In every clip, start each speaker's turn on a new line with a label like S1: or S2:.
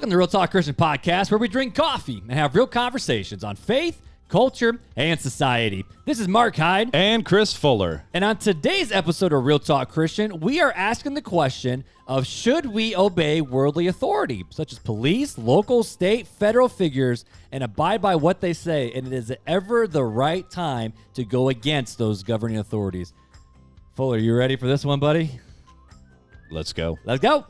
S1: Welcome to Real Talk Christian Podcast, where we drink coffee and have real conversations on faith, culture, and society. This is Mark Hyde.
S2: And Chris Fuller.
S1: And on today's episode of Real Talk Christian, we are asking the question of should we obey worldly authority, such as police, local, state, federal figures, and abide by what they say, and it is ever the right time to go against those governing authorities. Fuller, you ready for this one, buddy?
S2: Let's go.
S1: Let's go.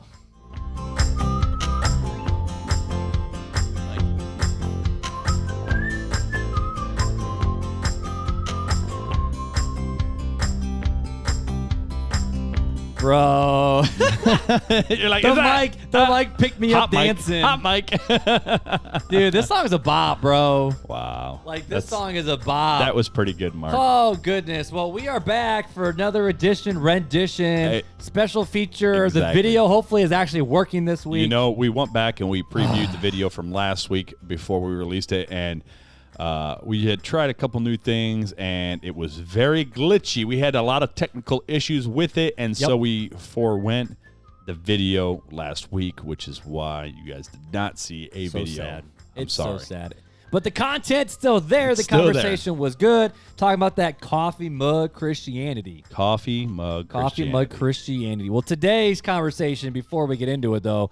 S1: Bro,
S2: You're like,
S1: the mic picked me up dancing.
S2: Hot mic.
S1: Dude, this song is a bop, bro.
S2: Wow.
S1: Like, this song is a bop.
S2: That was pretty good, Mark.
S1: Oh, goodness. Well, we are back for another rendition, special feature.
S2: Exactly.
S1: The video hopefully is actually working this week.
S2: You know, we went back and we previewed the video from last week before we released it, and we had tried a couple new things, and it was very glitchy. We had a lot of technical issues with it, and so we forewent the video last week, which is why you guys did not see a video.
S1: Sad.
S2: I'm sorry.
S1: So sad. But the content's still there.
S2: It's
S1: the
S2: still
S1: conversation was good. Talking about that coffee mug Christianity.
S2: Coffee mug
S1: Christianity. Well, today's conversation, before we get into it, though,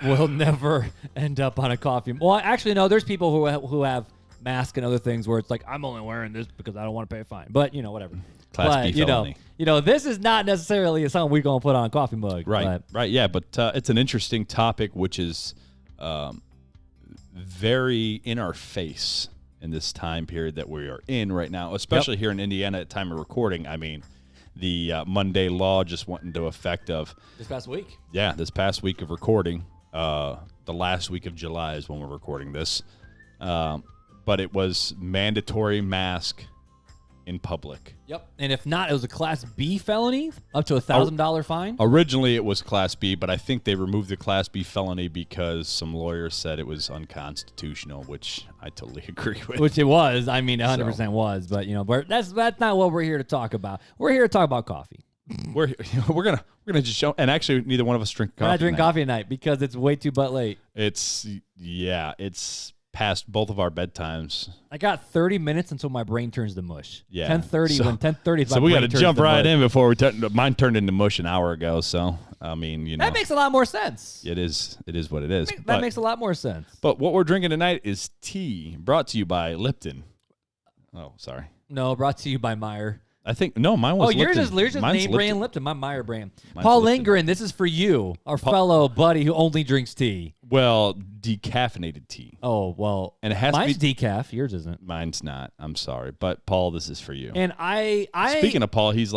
S1: will never end up on a coffee. Well, actually, no. There's people who have masks and other things where it's like, I'm only wearing this because I don't want to pay a fine. But, whatever.
S2: Class B felony.
S1: This is not necessarily something we're going to put on a coffee mug.
S2: Right, yeah. But it's an interesting topic, which is very in our face in this time period that we are in right now, especially here in Indiana at time of recording. I mean, the Monday law just went into effect of
S1: this past week.
S2: Yeah, this past week of recording. The last week of July is when we're recording this. But it was mandatory mask in public.
S1: Yep. And if not, it was a Class B felony, up to $1,000 fine.
S2: Originally, it was Class B, but I think they removed the Class B felony because some lawyers said it was unconstitutional, which I totally agree with.
S1: Which it was. I mean, 100% was. But, that's not what we're here to talk about. We're here to talk about coffee.
S2: We're gonna just show, and actually, neither one of us drink coffee.
S1: I drink coffee at night because it's way too late.
S2: It's past both of our bedtimes.
S1: I got 30 minutes until my brain turns to mush.
S2: Yeah.
S1: 10:30. When 10:30 is
S2: so we got to jump right in before mine turned into mush an hour ago. So I mean,
S1: that makes a lot more sense.
S2: It is what it is.
S1: That makes a lot more sense.
S2: But what we're drinking tonight is tea, brought to you by Lipton. Oh, sorry.
S1: No, brought to you by Meyer.
S2: I think mine was.
S1: Oh, yours
S2: Lipton.
S1: is name brand Lipton. My Meyer brand.
S2: Mine's
S1: Paul
S2: Lipton.
S1: Lindgren, this is for you, our fellow buddy who only drinks tea.
S2: Well, decaffeinated tea.
S1: Oh well,
S2: and it has
S1: mine's
S2: to be
S1: decaf. Yours isn't.
S2: Mine's not. I'm sorry, but Paul, this is for you.
S1: And I
S2: speaking of Paul, he's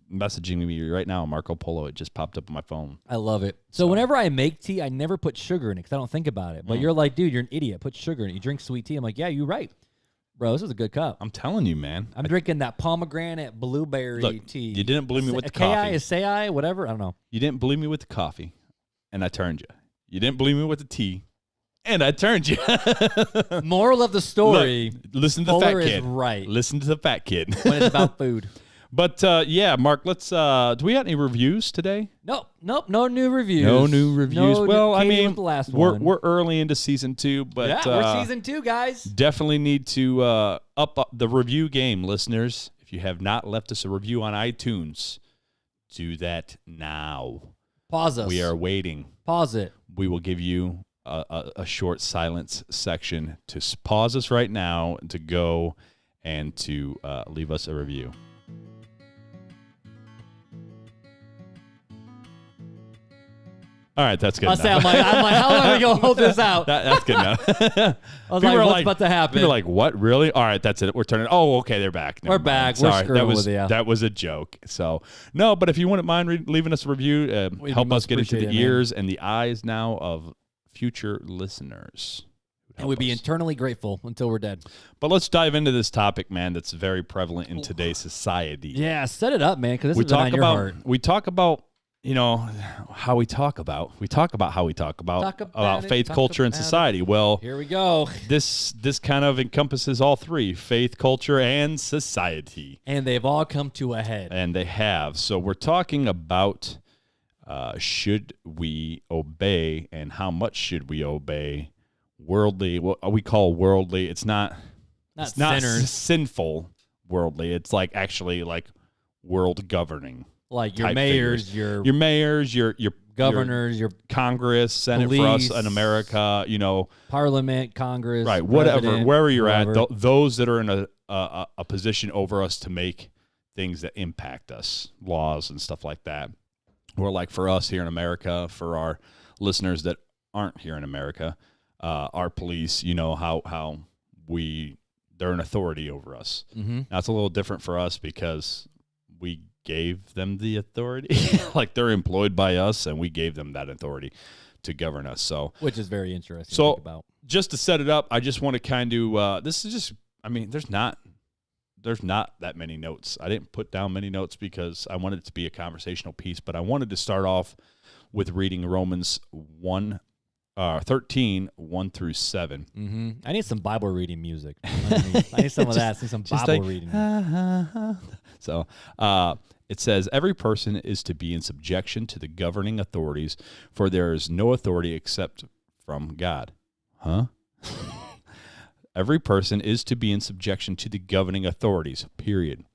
S2: messaging me right now. Marco Polo. It just popped up on my phone.
S1: I love it. So whenever I make tea, I never put sugar in it because I don't think about it. But you're like, dude, you're an idiot. Put sugar in it. You drink sweet tea. I'm like, yeah, you're right. Bro, this is a good cup.
S2: I'm telling you, man.
S1: I'm drinking that pomegranate blueberry tea.
S2: You didn't believe me with the coffee.
S1: Acai, whatever. I don't know.
S2: You didn't believe me with the coffee, and I turned you. You didn't believe me with the tea, and I turned you.
S1: Moral of the story.
S2: Look, listen to the
S1: Fuller
S2: fat kid.
S1: Is right.
S2: Listen to the fat kid.
S1: When it's about food.
S2: But, Mark, let's, do we have any reviews today?
S1: Nope, no new reviews.
S2: No new reviews.
S1: No,
S2: I mean,
S1: the last one.
S2: We're early into season 2, but
S1: yeah, we're season 2, guys.
S2: Definitely need to up the review game, listeners. If you have not left us a review on iTunes, do that now.
S1: Pause us.
S2: We are waiting.
S1: Pause it.
S2: We will give you a short silence section to pause us right now, to go and to leave us a review. All right, that's good enough.
S1: I'm like, how long are we going to hold this out?
S2: That's good enough.
S1: I was like, what's about to happen?
S2: People are like, what, really? All right, that's it. We're turning. Oh, okay, they're back.
S1: We're back.
S2: Sorry,
S1: we're screwing with you.
S2: That was a joke. So, no, but if you wouldn't mind leaving us a review, help us get into the ears and the eyes now of future listeners.
S1: And we'd be eternally grateful until we're dead.
S2: But let's dive into this topic, man, that's very prevalent in today's society.
S1: Yeah, set it up, man, because this is on your heart.
S2: We talk about how we talk about how we talk about faith, culture, and society. Well,
S1: here we go.
S2: This kind of encompasses all three: faith, culture, and society.
S1: And they've all come to a head.
S2: And they have. So we're talking about should we obey, and how much should we obey worldly? What we call worldly. It's not
S1: sinners.
S2: Sinful worldly. It's like actually like world governing.
S1: Like your mayors,
S2: your mayors, your
S1: governors, your
S2: Congress, Senate
S1: police,
S2: for us in America,
S1: Parliament, Congress,
S2: right? Whatever, wherever you're
S1: wherever.
S2: at, those that are in a position over us to make things that impact us, laws and stuff like that. Or like for us here in America, for our listeners that aren't here in America, our police, how they're an authority over us.
S1: Mm-hmm.
S2: Now, it's a little different for us because we gave them the authority. Like they're employed by us, and we gave them that authority to govern us. So,
S1: which is very interesting
S2: so
S1: to think about.
S2: Just to set it up, I just want to kind of this is just. I mean, there's not that many notes. I didn't put down many notes because I wanted it to be a conversational piece, but I wanted to start off with reading Romans 13, 1 through 7.
S1: Mm-hmm. I need some Bible reading music. I need some of that. I need some Bible reading.
S2: So it says, every person is to be in subjection to the governing authorities, for there is no authority except from God. Huh? Every person is to be in subjection to the governing authorities, period.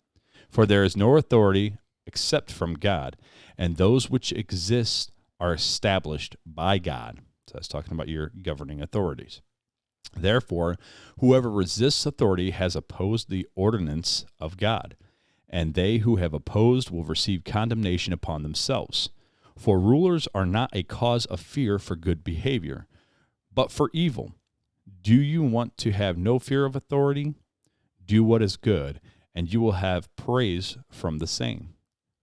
S2: For there is no authority except from God, and those which exist are established by God. So that's talking about your governing authorities. Therefore, whoever resists authority has opposed the ordinance of God, and they who have opposed will receive condemnation upon themselves. For rulers are not a cause of fear for good behavior, but for evil. Do you want to have no fear of authority? Do what is good, and you will have praise from the same.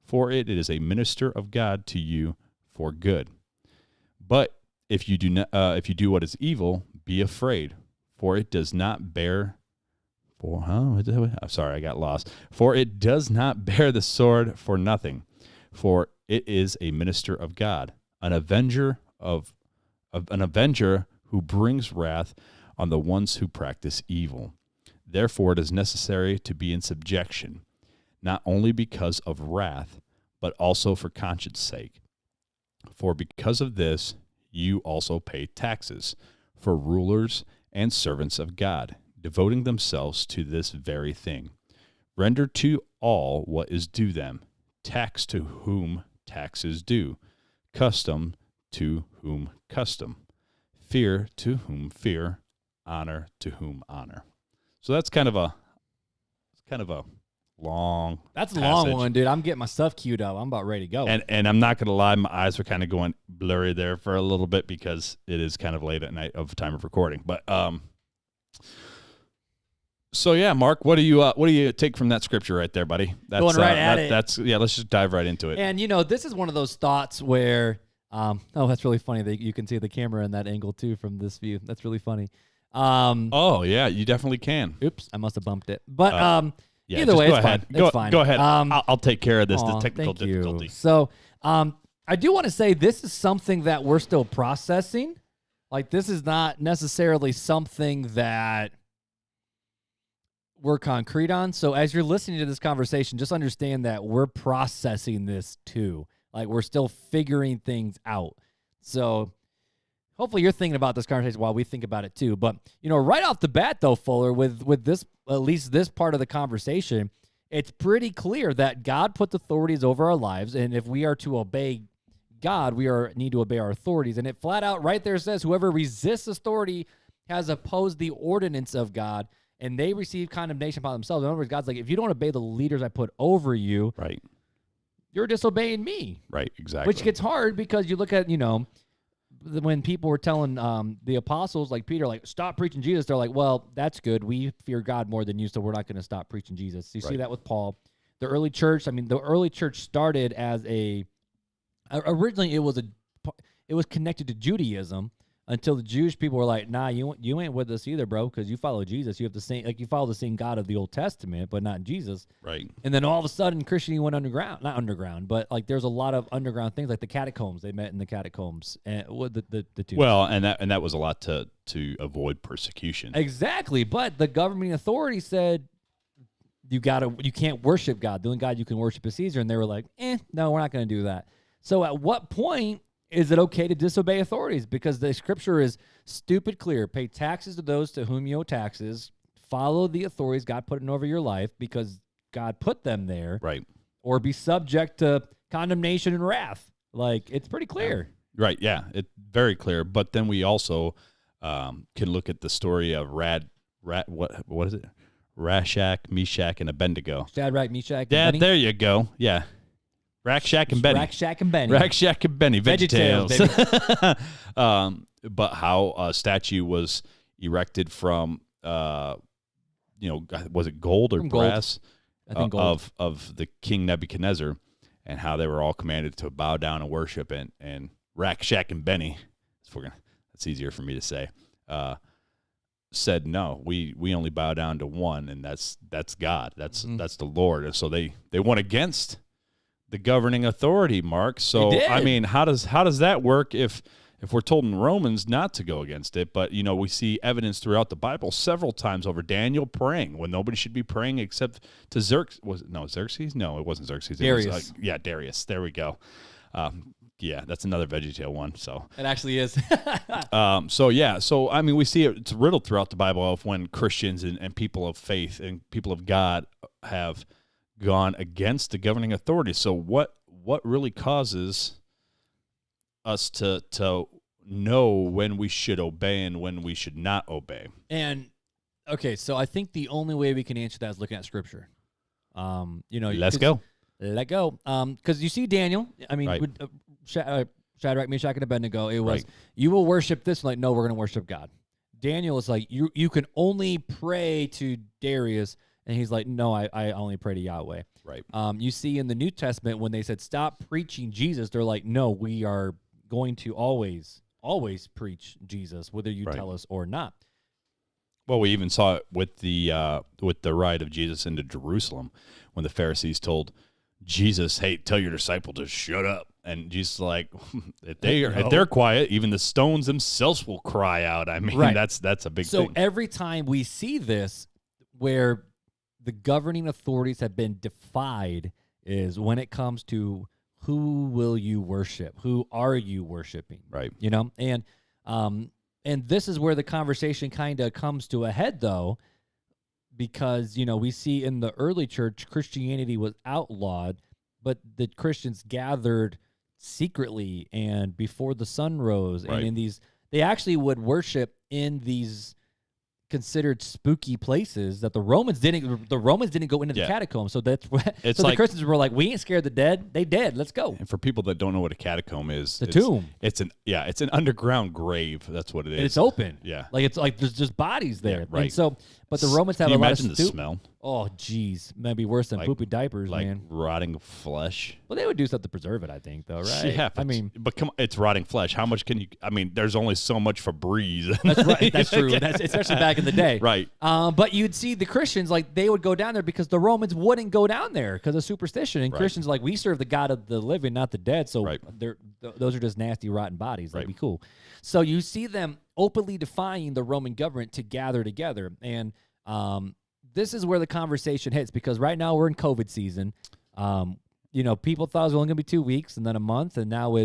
S2: For it is a minister of God to you for good. But if you do what is evil, be afraid, for it does not bear. I'm sorry, I got lost. For it does not bear the sword for nothing, for it is a minister of God, an avenger who brings wrath on the ones who practice evil. Therefore, it is necessary to be in subjection, not only because of wrath, but also for conscience sake. For because of this, you also pay taxes, for rulers and servants of God, devoting themselves to this very thing. Render to all what is due them, tax to whom tax is due, custom to whom custom, fear to whom fear, honor to whom honor. So that's kind of a long.
S1: That's a
S2: passage.
S1: long one, dude. I'm getting my stuff queued up. I'm about ready to go.
S2: And I'm not gonna lie, my eyes were kind of going blurry there for a little bit because it is kind of late at night of time of recording. But so yeah, Mark, what do you take from that scripture right there, buddy? That's,
S1: Going right at it.
S2: Let's just dive right into it.
S1: And this is one of those thoughts where that's really funny that you can see the camera in that angle too from this view. That's really funny.
S2: Oh yeah, you definitely can.
S1: Oops, I must have bumped it. But
S2: yeah,
S1: either way,
S2: go
S1: it's
S2: ahead.
S1: fine. It's fine.
S2: Go ahead. I'll take care of this. The
S1: Aw,
S2: technical
S1: thank you.
S2: difficulty.
S1: So I do want to say this is something that we're still processing. Like this is not necessarily something that we're concrete on. So as you're listening to this conversation, just understand that we're processing this too. Like we're still figuring things out. So hopefully you're thinking about this conversation while we think about it too. But, right off the bat though, Fuller, with this, at least this part of the conversation, it's pretty clear that God puts authorities over our lives. And if we are to obey God, need to obey our authorities. And it flat out right there says, whoever resists authority has opposed the ordinance of God, and they receive condemnation by themselves. In other words, God's like, if you don't obey the leaders I put over you,
S2: Right.
S1: you're disobeying me.
S2: Right. Exactly.
S1: Which gets hard because you look at, when people were telling the apostles, like Peter, like, stop preaching Jesus, they're like, well, that's good. We fear God more than you, so we're not going to stop preaching Jesus. You see that with Paul. The early church started as originally it was connected to Judaism until the Jewish people were like, nah, you ain't with us either, bro, because you follow Jesus. You have the same, you follow the same God of the Old Testament, but not Jesus.
S2: Right.
S1: And then all of a sudden, Christianity went underground. Not underground, but like there's a lot of underground things, like the catacombs. They met in the catacombs, and the two.
S2: Well, and that was a lot to avoid persecution.
S1: Exactly, but the governing authority said you can't worship God. The only God you can worship is Caesar, and they were like, no, we're not going to do that. So at what point is it okay to disobey authorities? Because the scripture is stupid clear. Pay taxes to those to whom you owe taxes. Follow the authorities God put in over your life because God put them there.
S2: Right.
S1: Or be subject to condemnation and wrath. Like, it's pretty clear.
S2: Right, yeah. It's very clear. But then we also can look at the story of what is it? Rashak, Meshach, and Abednego.
S1: Shadrach, Meshach, and
S2: Yeah,
S1: Benny.
S2: there you go. Yeah. Rack, and Benny.
S1: Rack, and Benny.
S2: Rack, and Benny.
S1: VeggieTales,
S2: VeggieTales. But how a statue was erected from, was it gold or
S1: From gold.
S2: brass?
S1: I think gold.
S2: Of the King Nebuchadnezzar, and how they were all commanded to bow down and worship, and Rack, and Benny, that's easier for me to say, said no, we only bow down to one, and that's God, that's the Lord. And so they went against the governing authority, Mark. So I mean, how does that work if we're told in Romans not to go against it? But we see evidence throughout the Bible several times over Daniel praying when nobody should be praying except to Xerxes? No, it wasn't Xerxes.
S1: Darius.
S2: It was, Darius. There we go. Yeah, that's another VeggieTale one. So
S1: It actually is.
S2: So I mean, we see it's riddled throughout the Bible of when Christians and people of faith and people of God have gone against the governing authority. So what really causes us to know when we should obey and when we should not obey?
S1: And okay, so I think the only way we can answer that is looking at scripture.
S2: Let's go.
S1: Let go. Because you see Daniel. I mean,
S2: Right.
S1: with, Shadrach, Meshach, and Abednego. It was
S2: Right.
S1: you will worship this. Like, no, we're going to worship God. Daniel is like, you can only pray to Darius, and he's like, no, I only pray to Yahweh.
S2: Right.
S1: You see in the New Testament when they said stop preaching Jesus, they're like, no, we are going to always preach Jesus, whether you
S2: Right.
S1: tell us or not.
S2: Well, we even saw it with the ride of Jesus into Jerusalem when the Pharisees told Jesus, "Hey, tell your disciple to shut up." And Jesus is like, if they're quiet, even the stones themselves will cry out. I mean,
S1: Right.
S2: that's a big
S1: So
S2: thing.
S1: every time we see this where the governing authorities have been defied is when it comes to who will you worship? Who are you worshiping?
S2: Right.
S1: And this is where the conversation kind of comes to a head, though, because, we see in the early church, Christianity was outlawed, but the Christians gathered secretly and before the sun rose.
S2: Right.
S1: And they actually would worship in these considered spooky places that the Romans didn't go into the catacombs. So that's what the Christians were like, we ain't scared of the dead. They dead. Let's go.
S2: And for people that don't know what a catacomb is,
S1: The tomb.
S2: It's an underground grave. That's what it is.
S1: And it's open.
S2: Yeah.
S1: Like there's just bodies there.
S2: Yeah, right.
S1: And so, but the Romans have
S2: Can you
S1: a lot of
S2: imagine the smell?
S1: Oh, geez. Maybe worse than poopy diapers,
S2: Like
S1: man.
S2: rotting flesh.
S1: Well, they would do something to preserve it, I think, though, right?
S2: Yeah, but come on, it's rotting flesh. How much can you? I mean, there's only so much Febreze.
S1: That's right. That's true. That's especially back in the day,
S2: Right.
S1: But you'd see the Christians they would go down there because the Romans wouldn't go down there because of superstition. And
S2: Right.
S1: Christians we serve the God of the living, not the dead. So
S2: Right.
S1: those are just nasty, rotten bodies. That'd
S2: Right.
S1: be cool. So you see them openly defying the Roman government to gather together, and this is where the conversation hits because right now we're in COVID season. People thought it was only going to be 2 weeks and then a month, and now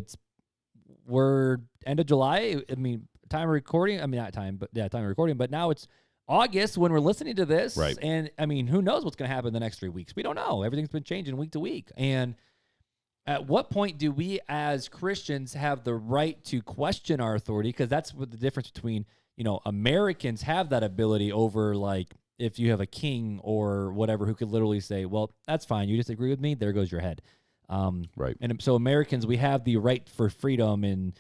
S1: we're end of July. I mean, time of recording. I mean, not time, but time of recording. But now it's August when we're listening to this.
S2: Right.
S1: And I mean, who knows what's going to happen in the next 3 weeks? We don't know. Everything's been changing week to week. And at what point do we as Christians have the right to question our authority? Because that's what the difference between, Americans have that ability over if you have a king or whatever who could literally say, well, that's fine. You disagree with me. There goes your head.
S2: Right.
S1: And so Americans, we have the right for freedom and,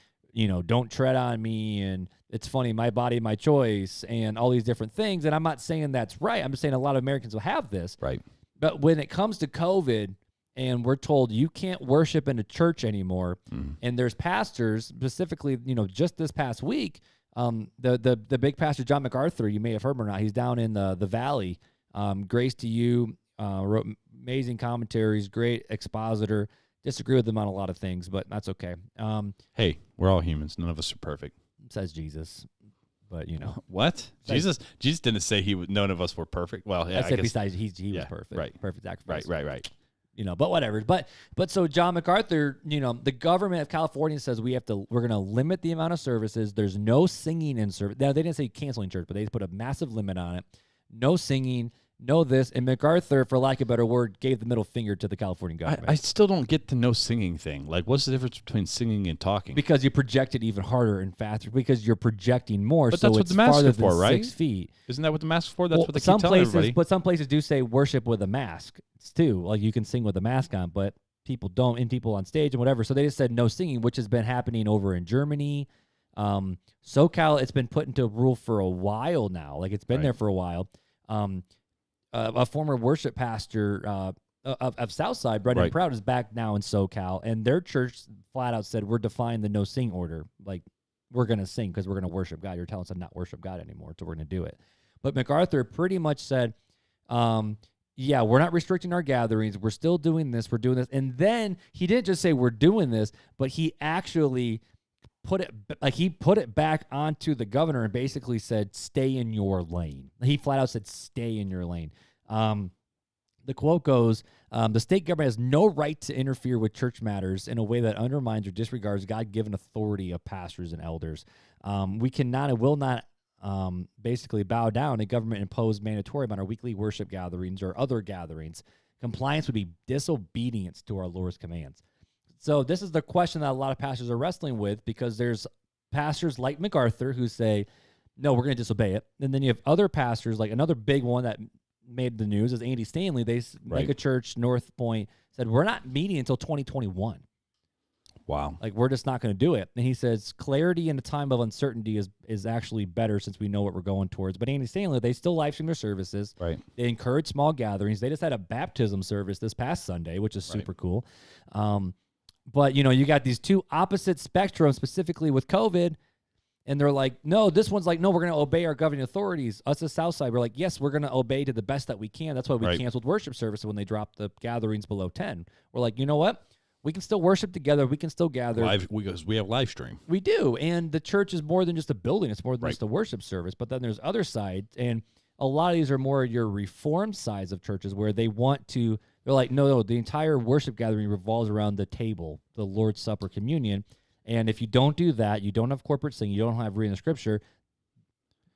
S1: don't tread on me. And it's funny, my body, my choice and all these different things. And I'm not saying that's right. I'm just saying a lot of Americans will have this.
S2: Right.
S1: But when it comes to COVID and we're told you can't worship in a church anymore, and there's pastors specifically, just this past week, the big pastor, John MacArthur, you may have heard him or not. He's down in the valley. Grace to you, wrote amazing commentaries, great expositor. Disagree with him on a lot of things, but that's okay.
S2: Hey, we're all humans. None of us are perfect.
S1: Says Jesus, but
S2: What? Jesus didn't say none of us were perfect. Well, yeah,
S1: I said besides he was perfect.
S2: Right.
S1: Perfect sacrifice.
S2: Right.
S1: but whatever. But so John MacArthur, the government of California says we're going to limit the amount of services. There's no singing in service. Now, they didn't say canceling church, but they put a massive limit on it. No singing, no this. And MacArthur, for lack of a better word, gave the middle finger to the California government.
S2: I still don't get the no singing thing. Like, what's the difference between singing and talking?
S1: Because you project it even harder and faster, because you're projecting more.
S2: But
S1: so
S2: that's what
S1: it's
S2: the mask
S1: farther
S2: is for,
S1: than
S2: right?
S1: 6 feet.
S2: Isn't that what the mask is for? That's what they
S1: some
S2: keep telling
S1: places,
S2: everybody.
S1: But some places do say worship with a mask too. Like, you can sing with a mask on, but people don't, and people on stage and whatever. So they just said no singing, which has been happening over in Germany. SoCal, it's been put into a rule for a while now. Like, it's been there for a while. A former worship pastor of Southside, Brendan Proud, is back now in SoCal, and their church flat out said, we're defying the no sing order. Like, we're going to sing because we're going to worship God. You're telling us to not worship God anymore, so we're going to do it. But MacArthur pretty much said, yeah, we're not restricting our gatherings. We're still doing this. We're doing this. And then he didn't just say we're doing this, but he actually put it back onto the governor and basically said, stay in your lane. He flat out said, stay in your lane. The quote goes, the state government has no right to interfere with church matters in a way that undermines or disregards God-given authority of pastors and elders. We cannot and will not basically bow down to government-imposed mandatory on our weekly worship gatherings or other gatherings. Compliance would be disobedience to our Lord's commands. So this is the question that a lot of pastors are wrestling with, because there's pastors like MacArthur who say, no, we're going to disobey it. And then you have other pastors, like another big one that made the news is Andy Stanley. They Mega Church North Point said, we're not meeting until 2021.
S2: Wow.
S1: Like, we're just not going to do it. And he says clarity in a time of uncertainty is actually better, since we know what we're going towards. But Andy Stanley, they still live stream their services.
S2: Right.
S1: They encourage small gatherings. They just had a baptism service this past Sunday, which is super cool. But, you got these two opposite spectrums, specifically with COVID, and they're like, no, this one's like, no, we're going to obey our governing authorities. Us as Southside, we're like, yes, we're going to obey to the best that we can. That's why we canceled worship services when they dropped the gatherings below 10. We're like, you know what? We can still worship together. We can still gather.
S2: Because we have live stream.
S1: We do. And the church is more than just a building. It's more than just a worship service. But then there's other sides. And a lot of these are more your reformed sides of churches, where they want to, they're like, no, the entire worship gathering revolves around the table, the Lord's Supper, communion. And if you don't do that, you don't have corporate singing, you don't have reading the scripture,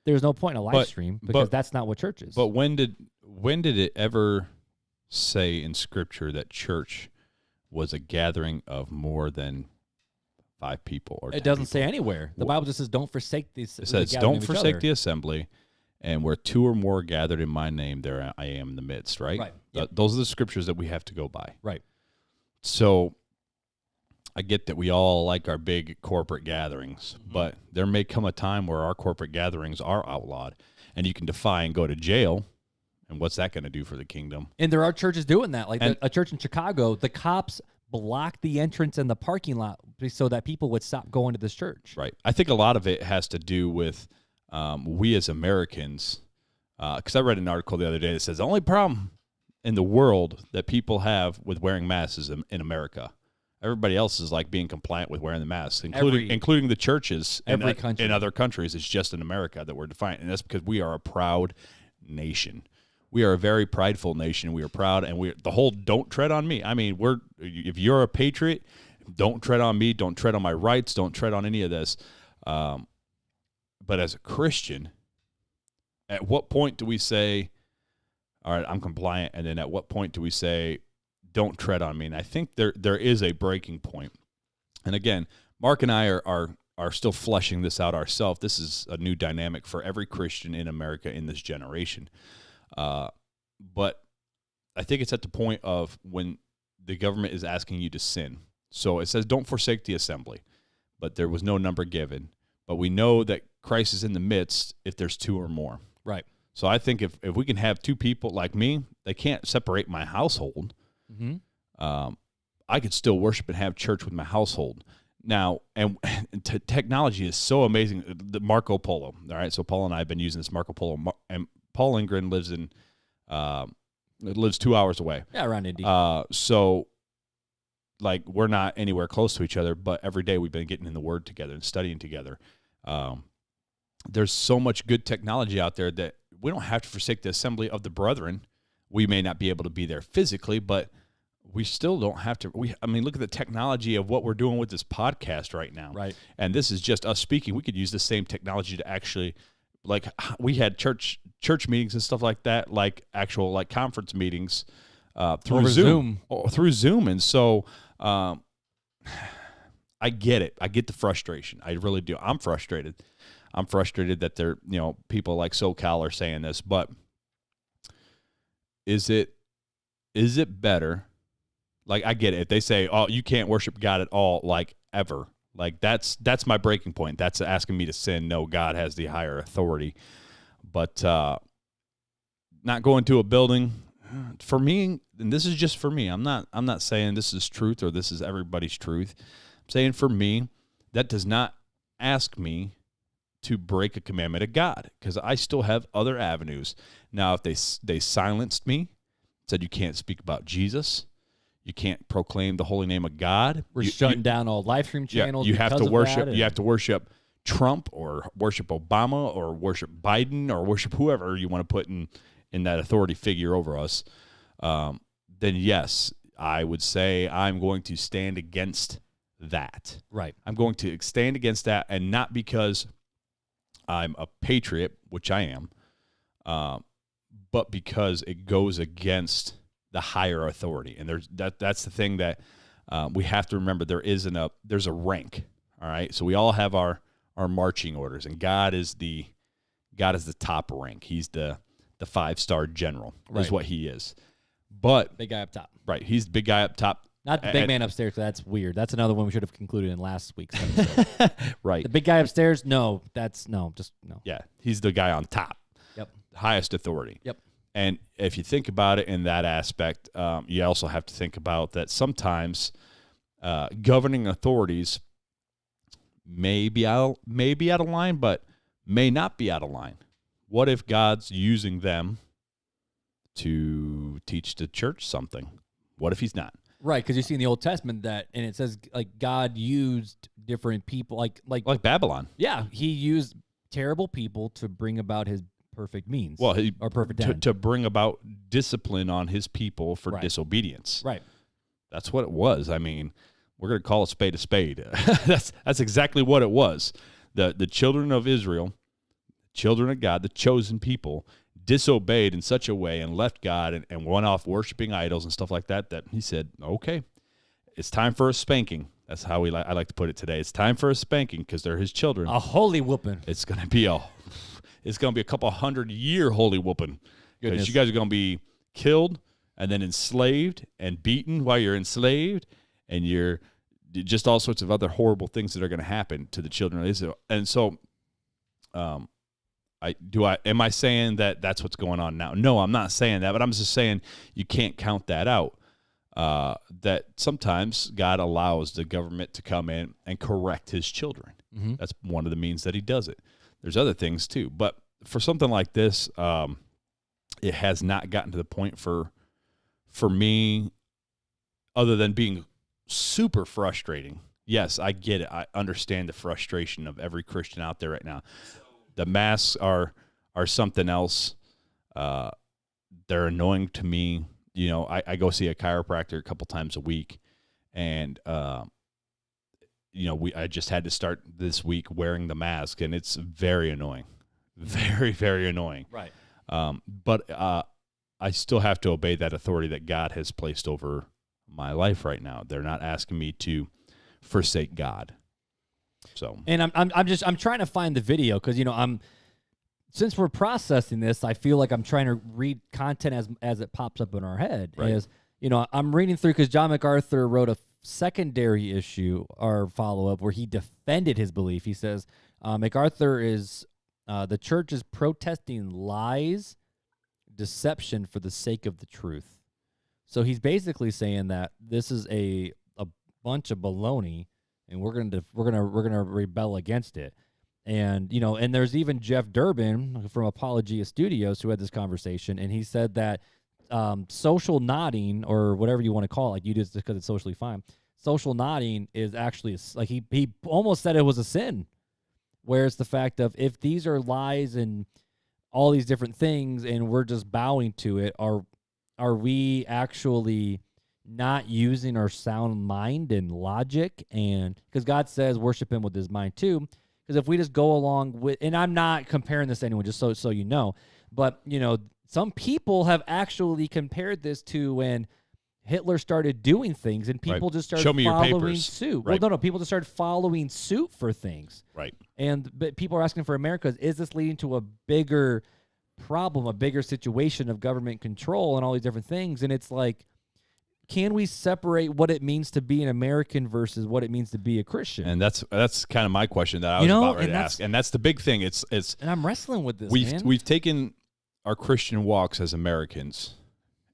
S1: there's no point in a live stream, because that's not what church is.
S2: But when did it ever say in scripture that church was a gathering of more than 5 people? Or
S1: it doesn't say anywhere. The Bible just says, don't forsake these.
S2: It says, don't forsake the assembly, and where 2 or more gathered in my name, there I am in the midst, right?
S1: Right. Yep.
S2: Those are the scriptures that we have to go by.
S1: Right.
S2: So I get that we all like our big corporate gatherings, but there may come a time where our corporate gatherings are outlawed, and you can defy and go to jail. And what's that going to do for the kingdom?
S1: And there are churches doing that. Like a church in Chicago, the cops blocked the entrance and the parking lot so that people would stop going to this church.
S2: Right. I think a lot of it has to do with we as Americans, because I read an article the other day that says the only problem in the world that people have with wearing masks is in America. Everybody else is like being compliant with wearing the masks, including the churches in other countries. It's just in America that we're defiant, and that's because we are a proud nation. We are a very prideful nation. We are proud, and the whole "don't tread on me." I mean, if you're a patriot, don't tread on me. Don't tread on my rights. Don't tread on any of this. But as a Christian, at what point do we say, "All right, I'm compliant," and then at what point do we say, "Don't tread on me"? And I think there is a breaking point. And again, Mark and I are still fleshing this out ourselves. This is a new dynamic for every Christian in America in this generation. But I think it's at the point of when the government is asking you to sin. So it says, don't forsake the assembly, but there was no number given. But we know that Christ is in the midst if there's 2 or more.
S1: Right.
S2: So I think if we can have 2 people like me, they can't separate my household. Mm-hmm. I could still worship and have church with my household. Now, and technology is so amazing. The Marco Polo, all right? So Paul and I have been using this Marco Polo, and Paul Lindgren lives 2 hours away.
S1: Yeah, around Indy.
S2: So, like, we're not anywhere close to each other, but every day we've been getting in the Word together and studying together. There's so much good technology out there that we don't have to forsake the assembly of the brethren. We may not be able to be there physically, but we still don't have to. I mean, look at the technology of what we're doing with this podcast right now.
S1: Right.
S2: And this is just us speaking. We could use the same technology to actually, like, we had church meetings and stuff like that, like actual like conference meetings through
S1: Over
S2: Zoom. Through Zoom. And so I get it. I get the frustration. I really do. I'm frustrated. I'm frustrated that people like SoCal are saying this, but is it better? Like, I get it. If they say, oh, you can't worship God at all, like, ever. Like, that's my breaking point. That's asking me to sin. No, God has the higher authority. But not going to a building, for me, and this is just for me. I'm not saying this is truth or this is everybody's truth. I'm saying for me, that does not ask me to break a commandment of God, because I still have other avenues. Now, if they silenced me, said you can't speak about Jesus, you can't proclaim the holy name of God.
S1: We're shutting down all live stream channels.
S2: You have to worship.
S1: That,
S2: you have to worship Trump or worship Obama or worship Biden or worship whoever you want to put in that authority figure over us. Then yes, I would say I'm going to stand against that.
S1: Right.
S2: I'm going to stand against that, and not because I'm a patriot, which I am, but because it goes against the higher authority. And that's the thing that we have to remember. There's a rank. All right. So we all have our marching orders, and God is the top rank. He's the 5-star general,
S1: right.
S2: Is what he is. But
S1: big guy up top.
S2: Right. He's the big guy up top.
S1: Not the big man upstairs. That's weird. That's another one we should have concluded in last week's episode.
S2: Right.
S1: The big guy upstairs? No. Just no.
S2: Yeah. He's the guy on top.
S1: Yep.
S2: Highest authority.
S1: Yep.
S2: And if you think about it in that aspect, you also have to think about that sometimes governing authorities may be out of line, but may not be out of line. What if God's using them to teach the church something? What if he's not?
S1: Right, because you see in the Old Testament and it says like God used different people, like
S2: Babylon.
S1: Yeah, he used terrible people to bring about his perfect means.
S2: Well,
S1: or perfect end.
S2: To bring about discipline on his people for
S1: right.
S2: disobedience.
S1: Right.
S2: That's what it was. I mean, we're going to call a spade a spade. That's exactly what it was. The children of Israel, children of God, the chosen people, disobeyed in such a way and left God and went off worshiping idols and stuff like that he said, okay, it's time for a spanking. That's how I like to put it today. It's time for a spanking because they're his children.
S1: A holy whooping.
S2: It's going to be a couple 100-year holy whooping. Because you guys are going to be killed and then enslaved and beaten while you're enslaved, and you're just all sorts of other horrible things that are going to happen to the children of Israel. And so, am I saying that that's what's going on now? No, I'm not saying that, but I'm just saying you can't count that out. That sometimes God allows the government to come in and correct his children. Mm-hmm. That's one of the means that he does it. There's other things too, but for something like this, it has not gotten to the point for me, other than being super frustrating. Yes, I get it. I understand the frustration of every Christian out there right now. The masks are something else. They're annoying to me. You know, I go see a chiropractor a couple times a week, and I just had to start this week wearing the mask, and it's very annoying, very, very annoying.
S1: Right.
S2: But I still have to obey that authority that God has placed over my life right now. They're not asking me to forsake God. So,
S1: and I'm trying to find the video because since we're processing this, I feel like I'm trying to read content as it pops up in our head.
S2: Right.
S1: I'm reading through because John MacArthur wrote a secondary issue or follow-up where he defended his belief. He says MacArthur is the church is protesting lies, deception for the sake of the truth. So he's basically saying that this is a bunch of baloney, and we're gonna rebel against it. And and there's even Jeff Durbin from Apologia Studios who had this conversation, and he said that social nodding, or whatever you want to call it, like you just because it's socially fine, social nodding is actually like he almost said it was a sin. Whereas the fact of if these are lies and all these different things, and we're just bowing to it, are we actually not using our sound mind and logic, and because God says worship him with his mind too. Because if we just go along with, and I'm not comparing this to anyone, just so you know, but some people have actually compared this to when Hitler started doing things, and people just started following suit.
S2: Right.
S1: Well, no, people just started following suit for things.
S2: Right.
S1: But people are asking for America, is this leading to a bigger problem, a bigger situation of government control and all these different things? And it's like, can we separate what it means to be an American versus what it means to be a Christian?
S2: And that's kind of my question that I was about ready to ask. And that's the big thing. It's
S1: and I'm wrestling with this.
S2: We've taken our Christian walks as Americans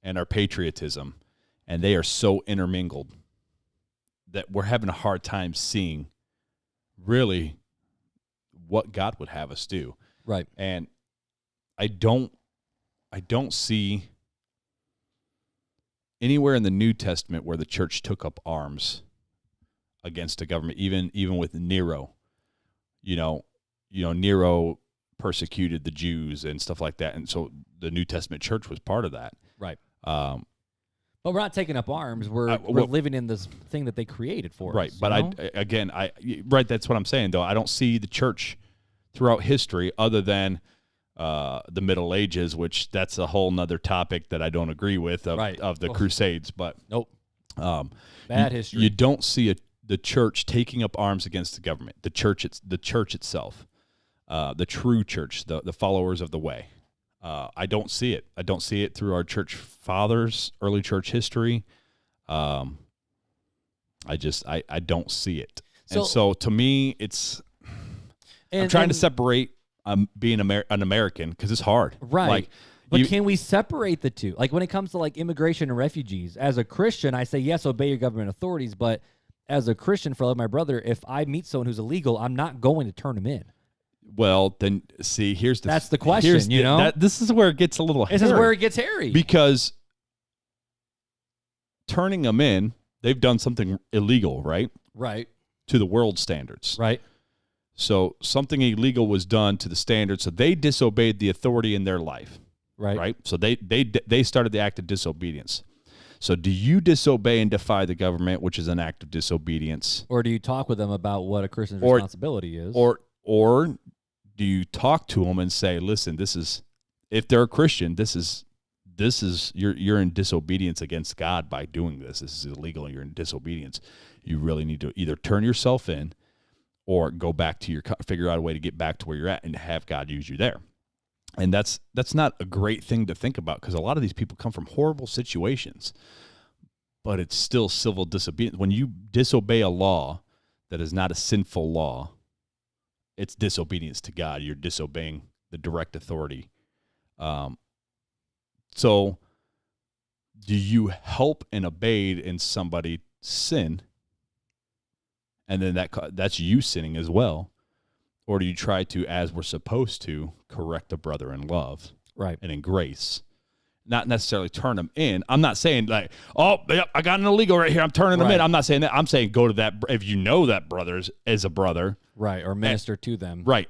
S2: and our patriotism, and they are so intermingled that we're having a hard time seeing really what God would have us do.
S1: Right.
S2: And I don't see anywhere in the New Testament where the church took up arms against the government, even with Nero. Nero persecuted the Jews and stuff like that, and so the New Testament church was part of that.
S1: Right. But we're not taking up arms. We're living in this thing that they created for
S2: right.
S1: us.
S2: But that's what I'm saying, though. I don't see the church throughout history other than the Middle Ages, which that's a whole nother topic that I don't agree with of the Crusades. But
S1: nope. Bad history.
S2: You don't see the church taking up arms against the government. The church itself, the true church, the followers of the way. I don't see it. I don't see it through our church fathers, early church history. I don't see it. So to me, I'm trying to separate being an American because it's hard.
S1: Right. But can we separate the two? Like when it comes to like immigration and refugees, as a Christian, I say, yes, obey your government authorities. But as a Christian, for my brother, if I meet someone who's illegal, I'm not going to turn him in.
S2: Well, then see,
S1: that's the question,
S2: this is where it gets a little hairy.
S1: This is where it gets hairy.
S2: Because turning them in, they've done something illegal, right?
S1: Right.
S2: To the world standards.
S1: Right.
S2: So something illegal was done to the standards, so they disobeyed the authority in their life.
S1: Right.
S2: Right? So they started the act of disobedience. So do you disobey and defy the government, which is an act of disobedience?
S1: Or do you talk with them about what a Christian's responsibility is?
S2: Or do you talk to them and say, listen, if they're a Christian, you're in disobedience against God by doing this. This is illegal and you're in disobedience. You really need to either turn yourself in or go back to figure out a way to get back to where you're at and have God use you there. And that's not a great thing to think about because a lot of these people come from horrible situations, but it's still civil disobedience. When you disobey a law that is not a sinful law, it's disobedience to God. You're disobeying the direct authority. So do you help and obey in somebody's sin? And then that's you sinning as well. Or do you try to, as we're supposed to, correct a brother in love,
S1: right,
S2: and in grace? Not necessarily turn them in. I'm not saying like, oh, yep, I got an illegal right here, I'm turning them in. I'm not saying that. I'm saying go to that, if you know that brother is a brother.
S1: Right, or minister to them.
S2: Right.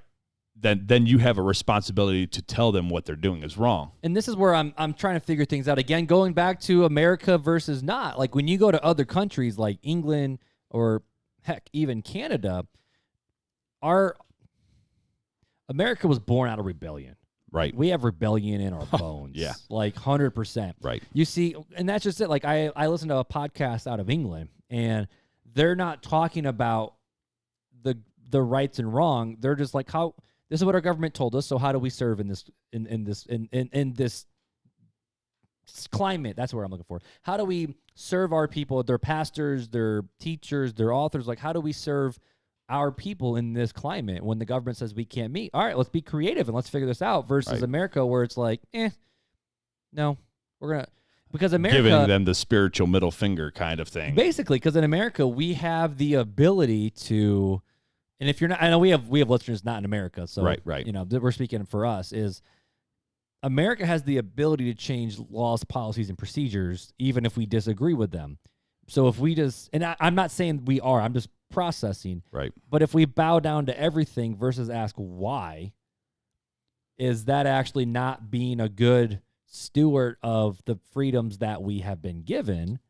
S2: Then you have a responsibility to tell them what they're doing is wrong.
S1: And this is where I'm trying to figure things out. Again, going back to America versus not. Like when you go to other countries like England or heck, even Canada, America was born out of rebellion.
S2: Right.
S1: We have rebellion in our bones.
S2: Yeah.
S1: Like 100%.
S2: Right.
S1: You see, and that's just it. Like I listened to a podcast out of England, and they're not talking about the rights and wrong. They're just like, how this is what our government told us, so how do we serve in this climate? That's where I'm looking for. How do we serve our people, their pastors, their teachers, their authors? Like, how do we serve our people in this climate when the government says we can't meet? All right, let's be creative and let's figure this out. Versus America, where it's like, no, we're gonna, because America
S2: giving them the spiritual middle finger kind of thing.
S1: Basically, because in America we have the ability to, and if you're not, I know we have listeners not in America, so
S2: right.
S1: You know, we're speaking for us is. America has the ability to change laws, policies, and procedures, even if we disagree with them. So if we just, and I'm not saying we are, I'm just processing.
S2: Right.
S1: But if we bow down to everything versus ask why, is that actually not being a good steward of the freedoms that we have been given?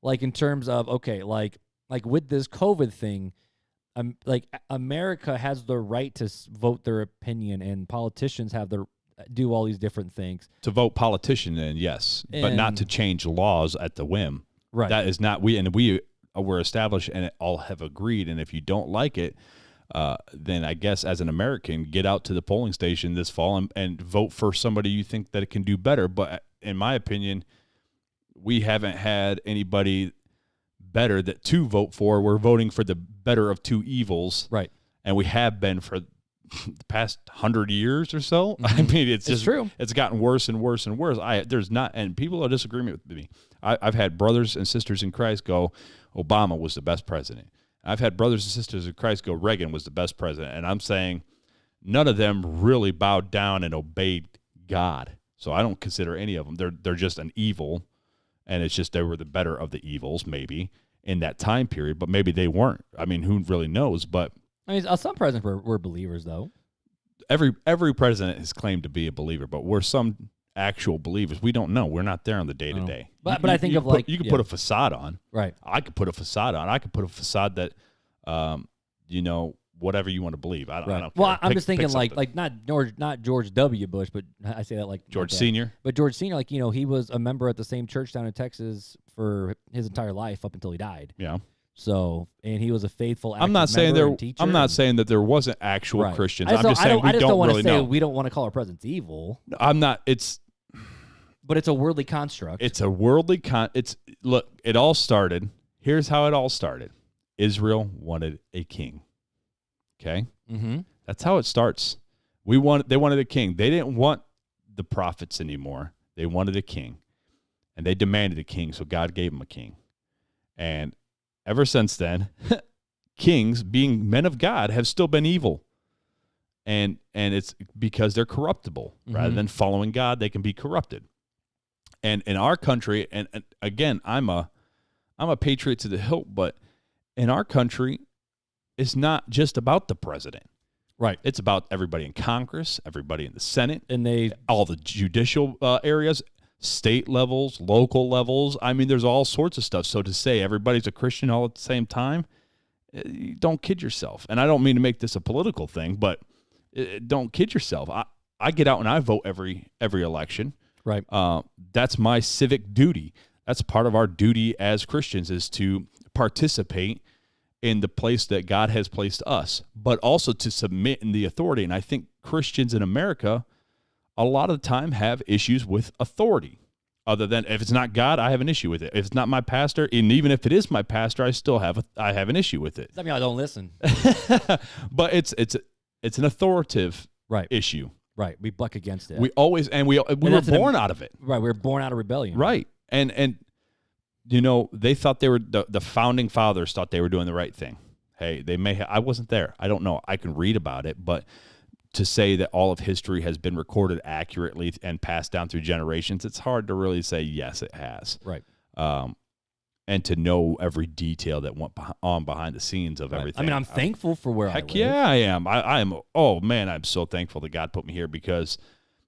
S1: Like in terms of, okay, like with this COVID thing, like America has the right to vote their opinion, and politicians have the do all these different things.
S2: To vote politician, then yes, but not to change laws at the whim.
S1: Right.
S2: That is not we were established and all have agreed. And if you don't like it, then I guess as an American, get out to the polling station this fall and vote for somebody you think that it can do better. But in my opinion, we haven't had anybody better that to vote for. We're voting for the better of two evils.
S1: Right.
S2: And we have been for the past 100 years or so.
S1: Mm-hmm.
S2: I mean, it's just
S1: true.
S2: It's gotten worse and worse and worse. There's not, and people are disagreeing with me. I've had brothers and sisters in Christ go, Obama was the best president. I've had brothers and sisters in Christ go, Reagan was the best president. And I'm saying none of them really bowed down and obeyed God. So I don't consider any of them. They're just an evil, and it's just they were the better of the evils maybe in that time period, but maybe they weren't. I mean, who really knows? But
S1: I mean, some presidents were believers, though.
S2: Every president has claimed to be a believer, but we're some actual believers. We don't know. We're not there on the day to day.
S1: But I think
S2: you can put a facade on.
S1: Right.
S2: I could put a facade on. I could put a facade that, whatever you want to believe. I don't care.
S1: Well, I'm just thinking like not George W. Bush, but I say that like
S2: George
S1: like
S2: Sr.
S1: But George Sr., like, he was a member at the same church down in Texas for his entire life up until he died.
S2: Yeah.
S1: So, and he was a faithful active
S2: I'm not saying
S1: member and teacher.
S2: I'm not saying that there wasn't actual
S1: Right.
S2: Christians.
S1: I'm just saying we don't
S2: really know.
S1: We don't want to call our presidents evil.
S2: I'm not.
S1: But it's a worldly construct.
S2: It's a worldly look, it all started. Here's how it all started. Israel wanted a king. Okay?
S1: Mm-hmm.
S2: That's how it starts. They wanted a king. They didn't want the prophets anymore. They wanted a king. And they demanded a king, so God gave them a king. And ever since then, kings, being men of God, have still been evil. And it's because they're corruptible. Mm-hmm. Rather than following God, they can be corrupted. And in our country, and again, I'm a patriot to the hilt, but in our country, it's not just about the president.
S1: Right.
S2: It's about everybody in Congress, everybody in the Senate,
S1: and
S2: all the judicial areas, state levels, local levels. I mean, there's all sorts of stuff. So to say everybody's a Christian all at the same time, don't kid yourself. And I don't mean to make this a political thing, but don't kid yourself. I get out and I vote every election.
S1: Right.
S2: That's my civic duty. That's part of our duty as Christians, is to participate in the place that God has placed us, but also to submit in the authority. And I think Christians in America, a lot of the time, have issues with authority. Other than if it's not God, I have an issue with it. If it's not my pastor, and even if it is my pastor, I still have an issue with it.
S1: I mean, I don't listen.
S2: But it's an authoritative issue.
S1: Right, we buck against it.
S2: We always we were born out of it.
S1: Right, we were born out of rebellion.
S2: Right, and they thought they were the founding fathers thought they were doing the right thing. Hey, they may I wasn't there. I don't know. I can read about it, but to say that all of history has been recorded accurately and passed down through generations, it's hard to really say yes, it has.
S1: Right.
S2: And to know every detail that went on behind the scenes of everything.
S1: I mean, I'm thankful for where I live.
S2: Heck yeah, I am. I am. Oh man, I'm so thankful that God put me here, because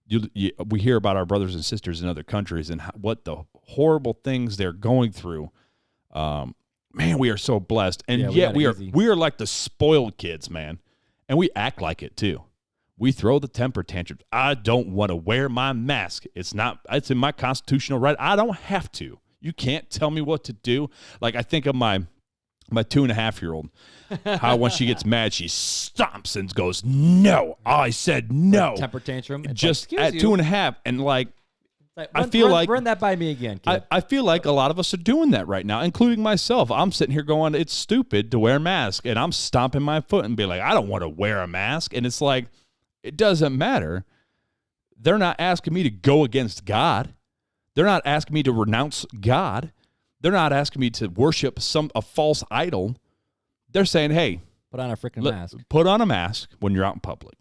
S2: we hear about our brothers and sisters in other countries and what the horrible things they're going through. Man, we are so blessed, and yet we are like the spoiled kids, man, and we act like it too. We throw the temper tantrum. I don't want to wear my mask. It's in my constitutional right. I don't have to. You can't tell me what to do. Like, I think of my 2.5-year-old, how when she gets mad, she stomps and goes, "No, I said no."
S1: Temper tantrum.
S2: Just at 2.5, and I feel like
S1: run that by me again, kid.
S2: I feel like a lot of us are doing that right now, including myself. I'm sitting here going, "It's stupid to wear a mask," and I'm stomping my foot and be like, "I don't want to wear a mask," and it's like, it doesn't matter. They're not asking me to go against God. They're not asking me to renounce God. They're not asking me to worship a false idol. They're saying, hey,
S1: put on a freaking mask.
S2: Put on a mask when you're out in public.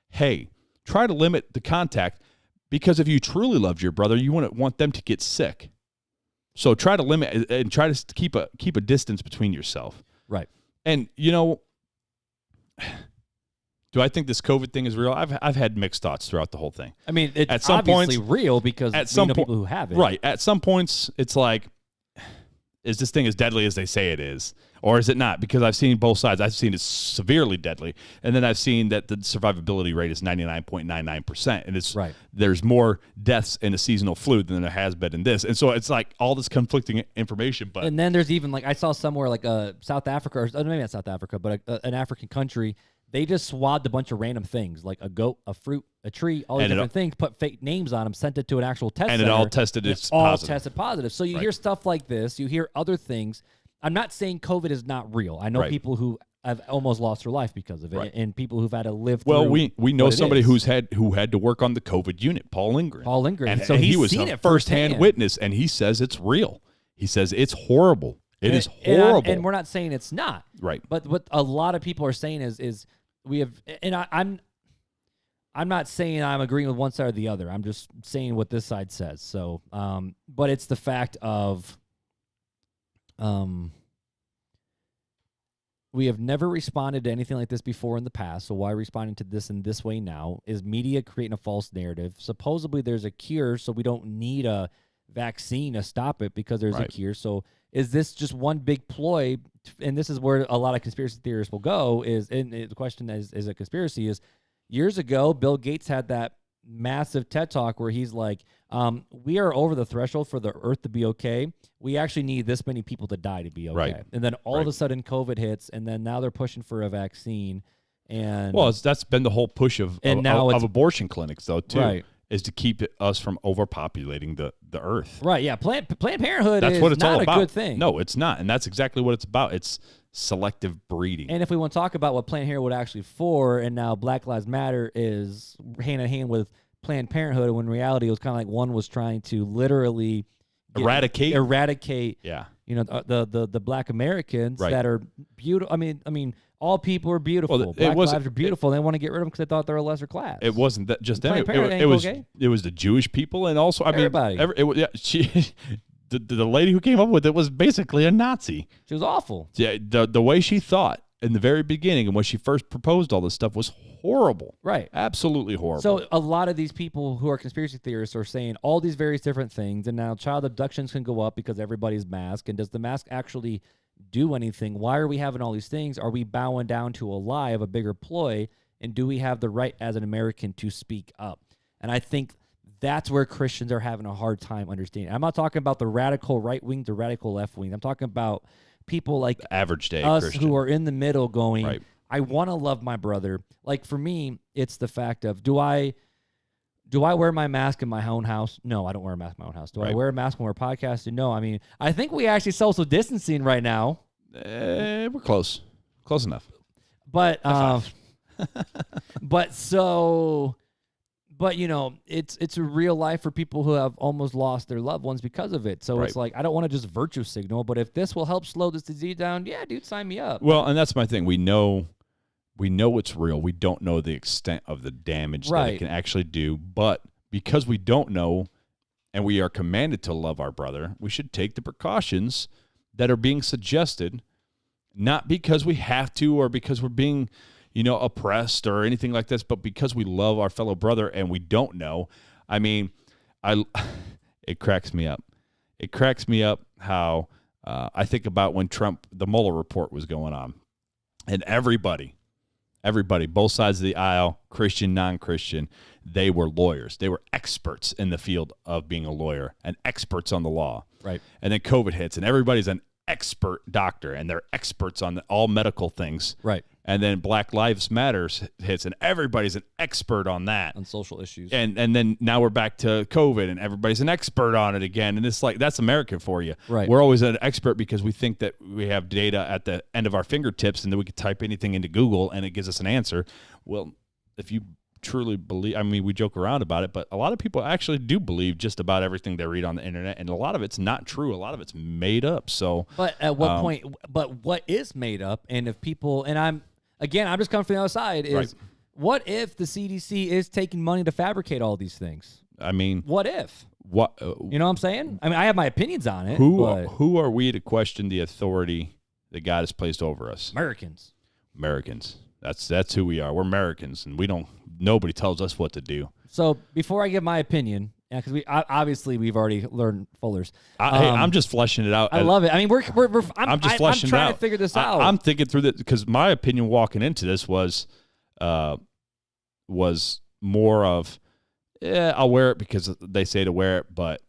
S2: Hey, try to limit the contact, because if you truly loved your brother, you wouldn't want them to get sick. So try to limit and try to keep a distance between yourself.
S1: Right.
S2: And do I think this COVID thing is real? I've had mixed thoughts throughout the whole thing.
S1: I mean, it's obviously real because we know people who have it.
S2: Right. At some points, it's like, is this thing as deadly as they say it is, or is it not? Because I've seen both sides. I've seen it's severely deadly, and then I've seen that the survivability rate is 99.99%, and it's there's more deaths in a seasonal flu than there has been in this, and so it's like all this conflicting information. But
S1: and then there's even like I saw somewhere like South Africa, or maybe not South Africa, but an African country. They just swabbed a bunch of random things, like a goat, a fruit, a tree, all these different things, put fake names on them, sent it to an actual test center.
S2: And it all tested
S1: positive. So you hear stuff like this. You hear other things. I'm not saying COVID is not real. I know people who have almost lost their life because of it, and people who've had to live through.
S2: Well, we know somebody who had to work on the COVID unit, Paul Lindgren.
S1: And
S2: so he was a firsthand witness, and he says it's real. He says it's horrible. It is horrible.
S1: And we're not saying it's not.
S2: Right.
S1: But what a lot of people are saying is we have, and I'm not saying I'm agreeing with one side or the other. I'm just saying what this side says. So, but it's the fact of, we have never responded to anything like this before in the past. So why responding to this in this way now? Is media creating a false narrative? Supposedly there's a cure, so we don't need a vaccine to stop it because there's a cure. So is this just one big ploy? And this is where a lot of conspiracy theorists will go, and the question is a conspiracy, is years ago, Bill Gates had that massive TED Talk where he's like, we are over the threshold for the earth to be okay. We actually need this many people to die to be okay.
S2: Right.
S1: And then all of a sudden COVID hits, and then now they're pushing for a vaccine. And
S2: that's been the whole push of abortion clinics, though, too.
S1: Right.
S2: Is to keep us from overpopulating the earth.
S1: Right, yeah. Planned Parenthood
S2: that's
S1: is
S2: what it's
S1: not
S2: all about.
S1: A good thing.
S2: No, it's not. And that's exactly what it's about. It's selective breeding.
S1: And if we want to talk about what Planned Parenthood actually for, and now Black Lives Matter is hand in hand with Planned Parenthood, when in reality it was kind of like one was trying to literally eradicate the Black Americans that are beautiful. I mean all people are beautiful.
S2: Well,
S1: Black lives are beautiful. They want to get rid of them because they thought they were a lesser class.
S2: It wasn't that just them. It was the Jewish people, and also
S1: everybody.
S2: The lady who came up with it was basically a Nazi.
S1: She was awful.
S2: Yeah, the way she thought in the very beginning and when she first proposed all this stuff was horrible.
S1: Right.
S2: Absolutely horrible.
S1: So a lot of these people who are conspiracy theorists are saying all these various different things, and now child abductions can go up because everybody's masked. And does the mask actually do anything? Why are we having all these things? Are we bowing down to a lie of a bigger ploy? And do we have the right as an American to speak up? And I think that's where Christians are having a hard time understanding. I'm not talking about the radical right wing, the radical left wing. I'm talking about people like
S2: the average day
S1: us
S2: Christian
S1: who are in the middle going, I want to love my brother. Like for me, it's the fact of, do I wear my mask in my own house? No, I don't wear a mask in my own house. Do I wear a mask when we're podcasting? No. I mean, I think we actually social distancing right now.
S2: We're close. Close enough.
S1: But but you know, it's a real life for people who have almost lost their loved ones because of it. So it's like, I don't want to just virtue signal, but if this will help slow this disease down, yeah, dude, sign me up.
S2: Well, and that's my thing. We know it's real. We don't know the extent of the damage that it can actually do. But because we don't know and we are commanded to love our brother, we should take the precautions that are being suggested, not because we have to or because we're being, oppressed or anything like this, but because we love our fellow brother and we don't know. I mean, it cracks me up. It cracks me up how I think about when the Mueller report was going on, and everybody, both sides of the aisle, Christian, non-Christian, they were lawyers. They were experts in the field of being a lawyer and experts on the law.
S1: Right.
S2: And then COVID hits, and everybody's an expert doctor, and they're experts on all medical things.
S1: Right.
S2: And then Black Lives Matter hits, and everybody's an expert on that.
S1: On social issues.
S2: And then now we're back to COVID, and everybody's an expert on it again. And it's like, that's American for you.
S1: Right.
S2: We're always an expert because we think that we have data at the end of our fingertips, and then we can type anything into Google, and it gives us an answer. Well, if you truly believe, I mean, we joke around about it, but a lot of people actually do believe just about everything they read on the internet, and a lot of it's not true. A lot of it's made up. So,
S1: but at what point? But what is made up? And if people, and I'm just coming from the other side, is what if the CDC is taking money to fabricate all these things?
S2: I mean,
S1: what if?
S2: What
S1: you know what I'm saying? I mean, I have my opinions on it.
S2: Who are we to question the authority that God has placed over us?
S1: Americans.
S2: That's who we are. We're Americans, and nobody tells us what to do.
S1: So before I give my opinion, Yeah, because obviously we've already learned Fuller's.
S2: Hey, I'm just fleshing it out.
S1: I love it. I mean, I'm
S2: just fleshing it out.
S1: I'm trying to figure this out.
S2: I'm thinking through this because my opinion walking into this was more of, I'll wear it because they say to wear it. But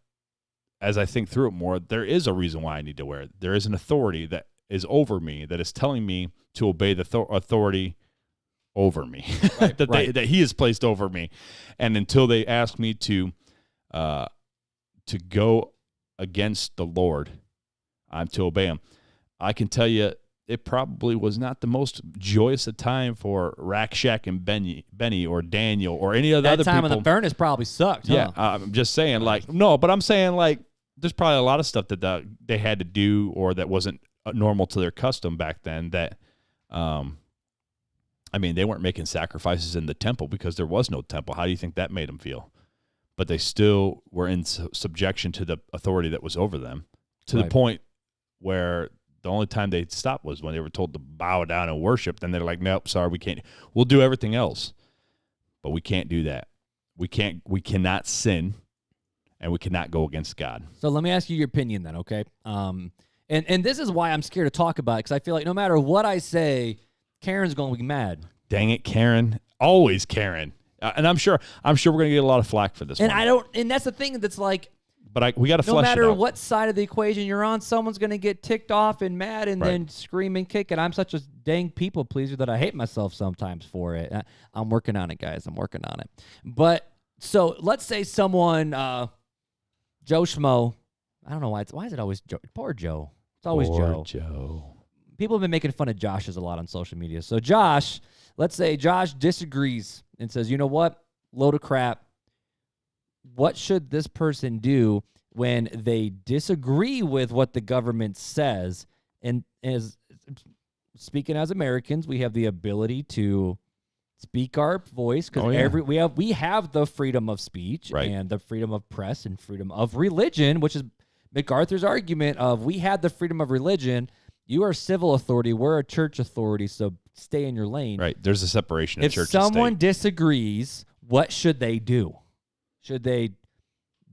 S2: as I think through it more, there is a reason why I need to wear it. There is an authority that is over me that is telling me to obey the authority over me
S1: right,
S2: that he has placed over me. And until they ask me to go against the Lord, I'm to obey him. I can tell you it probably was not the most joyous a time for Rack Shack and Benny or Daniel or any of the other people.
S1: That time in the furnace probably sucked.
S2: Yeah, I'm just saying but I'm saying there's probably a lot of stuff that they had to do or that wasn't normal to their custom back then that, they weren't making sacrifices in the temple because there was no temple. How do you think that made them feel? But they still were in subjection to the authority that was over them to the point where the only time they stopped was when they were told to bow down and worship. Then they're like, nope, sorry, we can't. We'll do everything else, but we can't do that. We cannot sin, and we cannot go against God.
S1: So let me ask you your opinion then, okay? And this is why I'm scared to talk about it, because I feel like no matter what I say, Karen's going to be mad.
S2: Dang it, Karen. Always Karen. And I'm sure we're going to get a lot of flack for this one.
S1: And that's the thing that's like,
S2: but we got to flesh it out.
S1: No matter what side of the equation you're on, someone's going to get ticked off and mad and then scream and kick. And I'm such a dang people pleaser that I hate myself sometimes for it. I'm working on it, guys. I'm working on it. But so let's say someone, Joe Schmo, I don't know why is it always Joe? Poor Joe. It's always Joe. People have been making fun of Josh's a lot on social media. So Josh, let's say Josh disagrees and says, you know what? Load of crap. What should this person do when they disagree with what the government says? And as speaking as Americans, we have the ability to speak our voice because we have the freedom of speech and the freedom of press and freedom of religion, which is MacArthur's argument of we had the freedom of religion. You are a civil authority. We're a church authority, so stay in your lane.
S2: Right. There's a separation of church and
S1: state. If someone disagrees, what should they do? Should they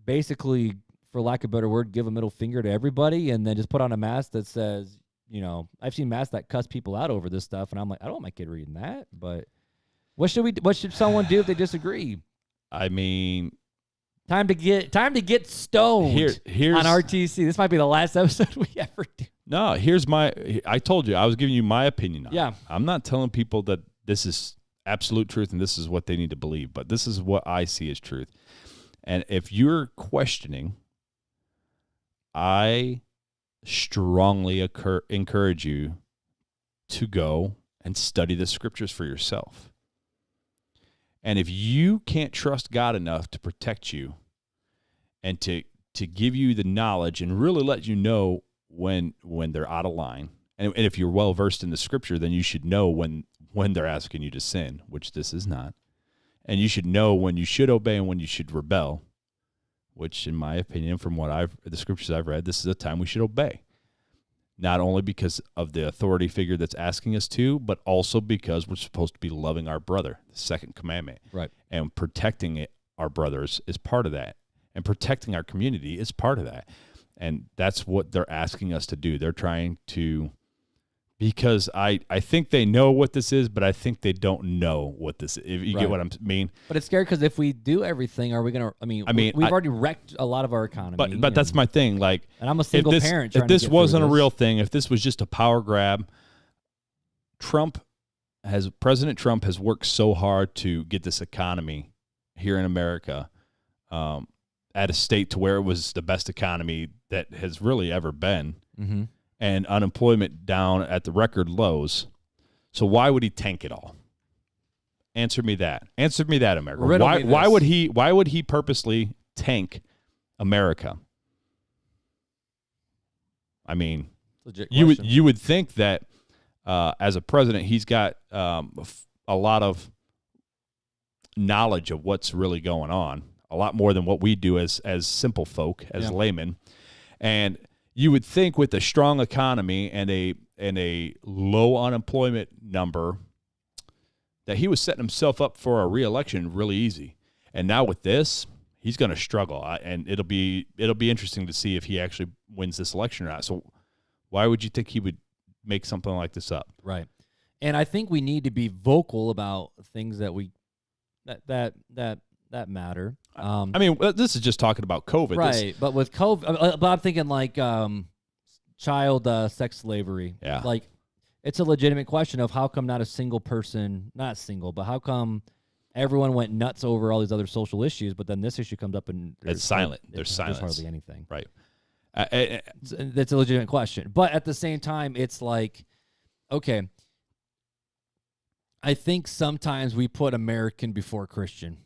S1: basically, for lack of a better word, give a middle finger to everybody and then just put on a mask that says, I've seen masks that cuss people out over this stuff, and I'm like, I don't want my kid reading that. But what should someone do if they disagree? Time to get stoned here's on RTC. This might be the last episode we ever do.
S2: No, I told you, I was giving you my opinion on it. I'm not telling people that this is absolute truth and this is what they need to believe, but this is what I see as truth. And if you're questioning, I strongly encourage you to go and study the scriptures for yourself. And if you can't trust God enough to protect you and to give you the knowledge and really let you know when they're out of line, and if you're well versed in the scripture, then you should know when they're asking you to sin, which this is not. And you should know when you should obey and when you should rebel, which in my opinion, from the scriptures I've read, this is a time we should obey. Not only because of the authority figure that's asking us to, but also because we're supposed to be loving our brother, the second commandment.
S1: Right.
S2: And protecting our brothers is part of that. And protecting our community is part of that. And that's what they're asking us to do. They're trying to, because I think they know what this is, but I think they don't know what this is. If you get what I mean.
S1: But it's scary because if we do everything, are we going to, we've already wrecked a lot of our economy.
S2: But that's my thing. And
S1: I'm a single parent.
S2: If this wasn't a real thing, if this was just a power grab, President Trump has worked so hard to get this economy here in America at a state to where it was the best economy that has really ever been.
S1: Mm-hmm.
S2: And unemployment down at the record lows. So why would he tank it all? Answer me that. Answer me that, America. Why would he purposely tank America? You would think that as a president, he's got a lot of knowledge of what's really going on, a lot more than what we do as simple folk, as laymen. And you would think with a strong economy and a low unemployment number that he was setting himself up for a re-election really easy. And now with this, he's going to struggle, and it'll be interesting to see if he actually wins this election or not. So why would you think he would make something like this up?
S1: Right. And I think we need to be vocal about things that that matter.
S2: I mean, this is just talking about COVID.
S1: Right. But with COVID, but I'm thinking like child sex slavery.
S2: Yeah.
S1: Like, it's a legitimate question of how come not a single person, not single, but how come everyone went nuts over all these other social issues, but then this issue comes up and
S2: it's silent. There's silence.
S1: There's hardly anything.
S2: Right.
S1: That's a legitimate question. But at the same time, it's like, okay, I think sometimes we put American before Christian.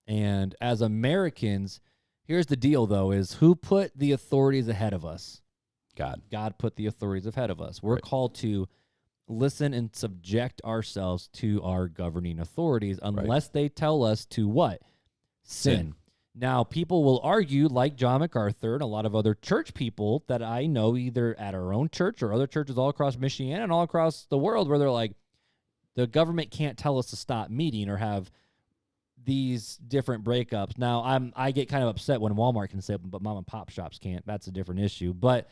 S1: And as Americans, here's the deal, though, is who put the authorities ahead of us?
S2: God.
S1: God put the authorities ahead of us. We're called to listen and subject ourselves to our governing authorities unless they tell us to what? Sin. Now, people will argue, like John MacArthur and a lot of other church people that I know, either at our own church or other churches all across Michigan and all across the world, where they're like, the government can't tell us to stop meeting or have these different breakups. Now, I get kind of upset when Walmart can say, but mom and pop shops can't. That's a different issue. But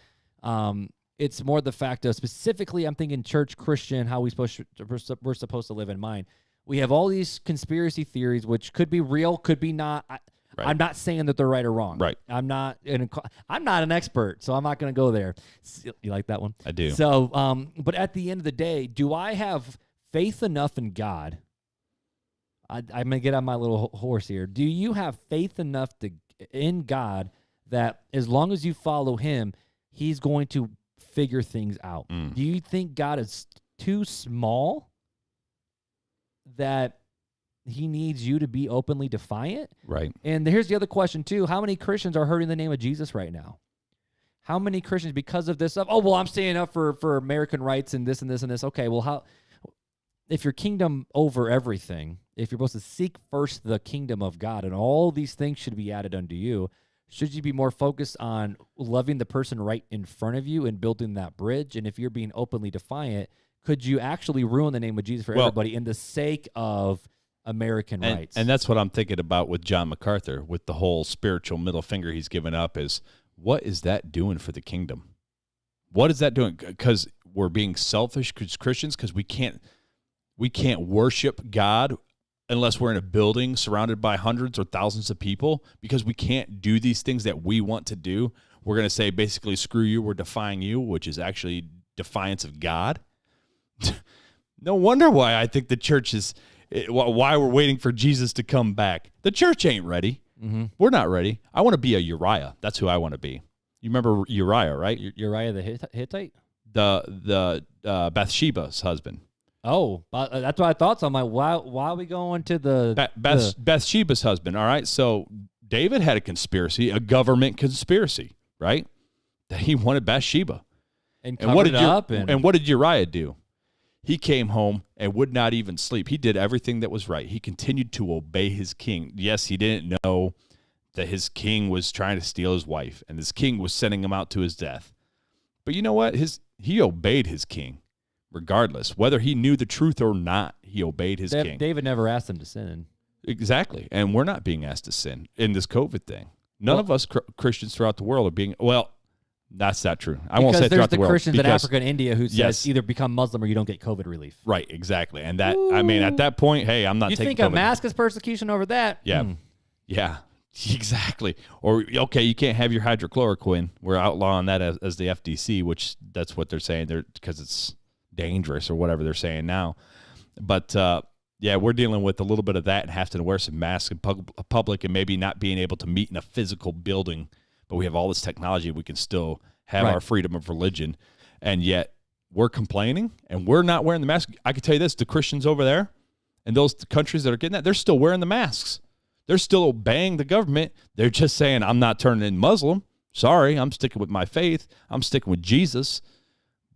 S1: it's more the fact of specifically, I'm thinking church Christian, how we're supposed to live in mind. We have all these conspiracy theories, which could be real, could be not. I'm not saying that they're right or wrong.
S2: Right.
S1: I'm not an expert, so I'm not going to go there. You like that one?
S2: I do.
S1: So, but at the end of the day, do I have faith enough in God? I'm going to get on my little horse here. Do you have faith enough in God that as long as you follow him, he's going to figure things out? Do you think God is too small that he needs you to be openly defiant?
S2: Right.
S1: And here's the other question, too. How many Christians are hurting the name of Jesus right now? How many Christians, because of this, I'm standing up for American rights and this and this and this. Okay, well, how... If your kingdom over everything, if you're supposed to seek first the kingdom of God and all these things should be added unto you, should you be more focused on loving the person right in front of you and building that bridge? And if you're being openly defiant, could you actually ruin the name of Jesus for everybody in the sake of American rights?
S2: And that's what I'm thinking about with John MacArthur, with the whole spiritual middle finger he's given up, is what is that doing for the kingdom? What is that doing? Because we're being selfish as Christians, because we can't worship God unless we're in a building surrounded by hundreds or thousands of people, because we can't do these things that we want to do. We're going to say, basically, screw you, we're defying you, which is actually defiance of God. No wonder why I think the church is, why we're waiting for Jesus to come back. The church ain't ready. Mm-hmm. We're not ready. I want to be a Uriah. That's who I want to be. You remember Uriah, right?
S1: Uriah the Hittite?
S2: The Bathsheba's husband.
S1: Oh, that's what I thought. So I'm like, why are we going to the
S2: Bathsheba's husband? All right, so David had a conspiracy, a government conspiracy, right? That he wanted Bathsheba,
S1: and what
S2: did Uriah do? He came home and would not even sleep. He did everything that was right. He continued to obey his king. Yes, he didn't know that his king was trying to steal his wife, and his king was sending him out to his death. But you know what? He obeyed his king. Regardless, whether he knew the truth or not, he obeyed his king.
S1: David never asked him to sin.
S2: Exactly. And we're not being asked to sin in this COVID thing. None of us Christians throughout the world are being, that's not true. I won't say throughout the world.
S1: Because there's the Christians in Africa and India who says either become Muslim or you don't get COVID relief.
S2: Right, exactly. And that, I mean, at that point, hey, I'm not taking COVID.
S1: You think a mask is persecution over that?
S2: Yeah. Yeah. Exactly. Or, okay, you can't have your hydrochloroquine. We're outlawing that as the FDC, which that's what they're saying there, because it's dangerous or whatever they're saying now. But we're dealing with a little bit of that and having to wear some masks in public and maybe not being able to meet in a physical building. But we have all this technology. We can still have our freedom of religion. And yet we're complaining and we're not wearing the mask. I can tell you this, the Christians over there and those countries that are getting that, they're still wearing the masks. They're still obeying the government. They're just saying, I'm not turning in Muslim. Sorry, I'm sticking with my faith. I'm sticking with Jesus.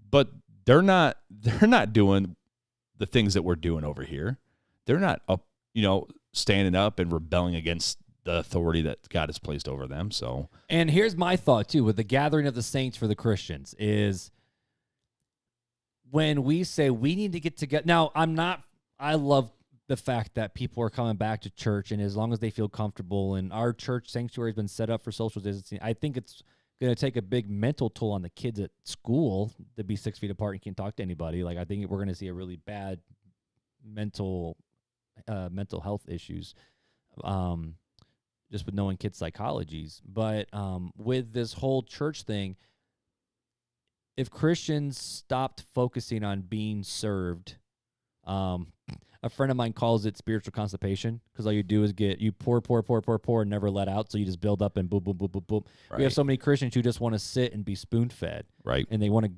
S2: But they're not doing the things that we're doing over here. They're not standing up and rebelling against the authority that God has placed over them. So,
S1: and here's my thought too with the gathering of the saints for the Christians is when we say we need to get together. Now, I love the fact that people are coming back to church, and as long as they feel comfortable, and our church sanctuary has been set up for social distancing, I think it's going to take a big mental toll on the kids at school to be 6 feet apart and can't talk to anybody. Like, I think we're going to see a really bad mental health issues, just with knowing kids' psychologies. But with this whole church thing, if Christians stopped focusing on being served, a friend of mine calls it spiritual constipation, because all you do is you pour, and never let out, so you just build up and boom, boom, boom, boom, boom. Right. We have so many Christians who just want to sit and be spoon-fed.
S2: Right.
S1: And they want to,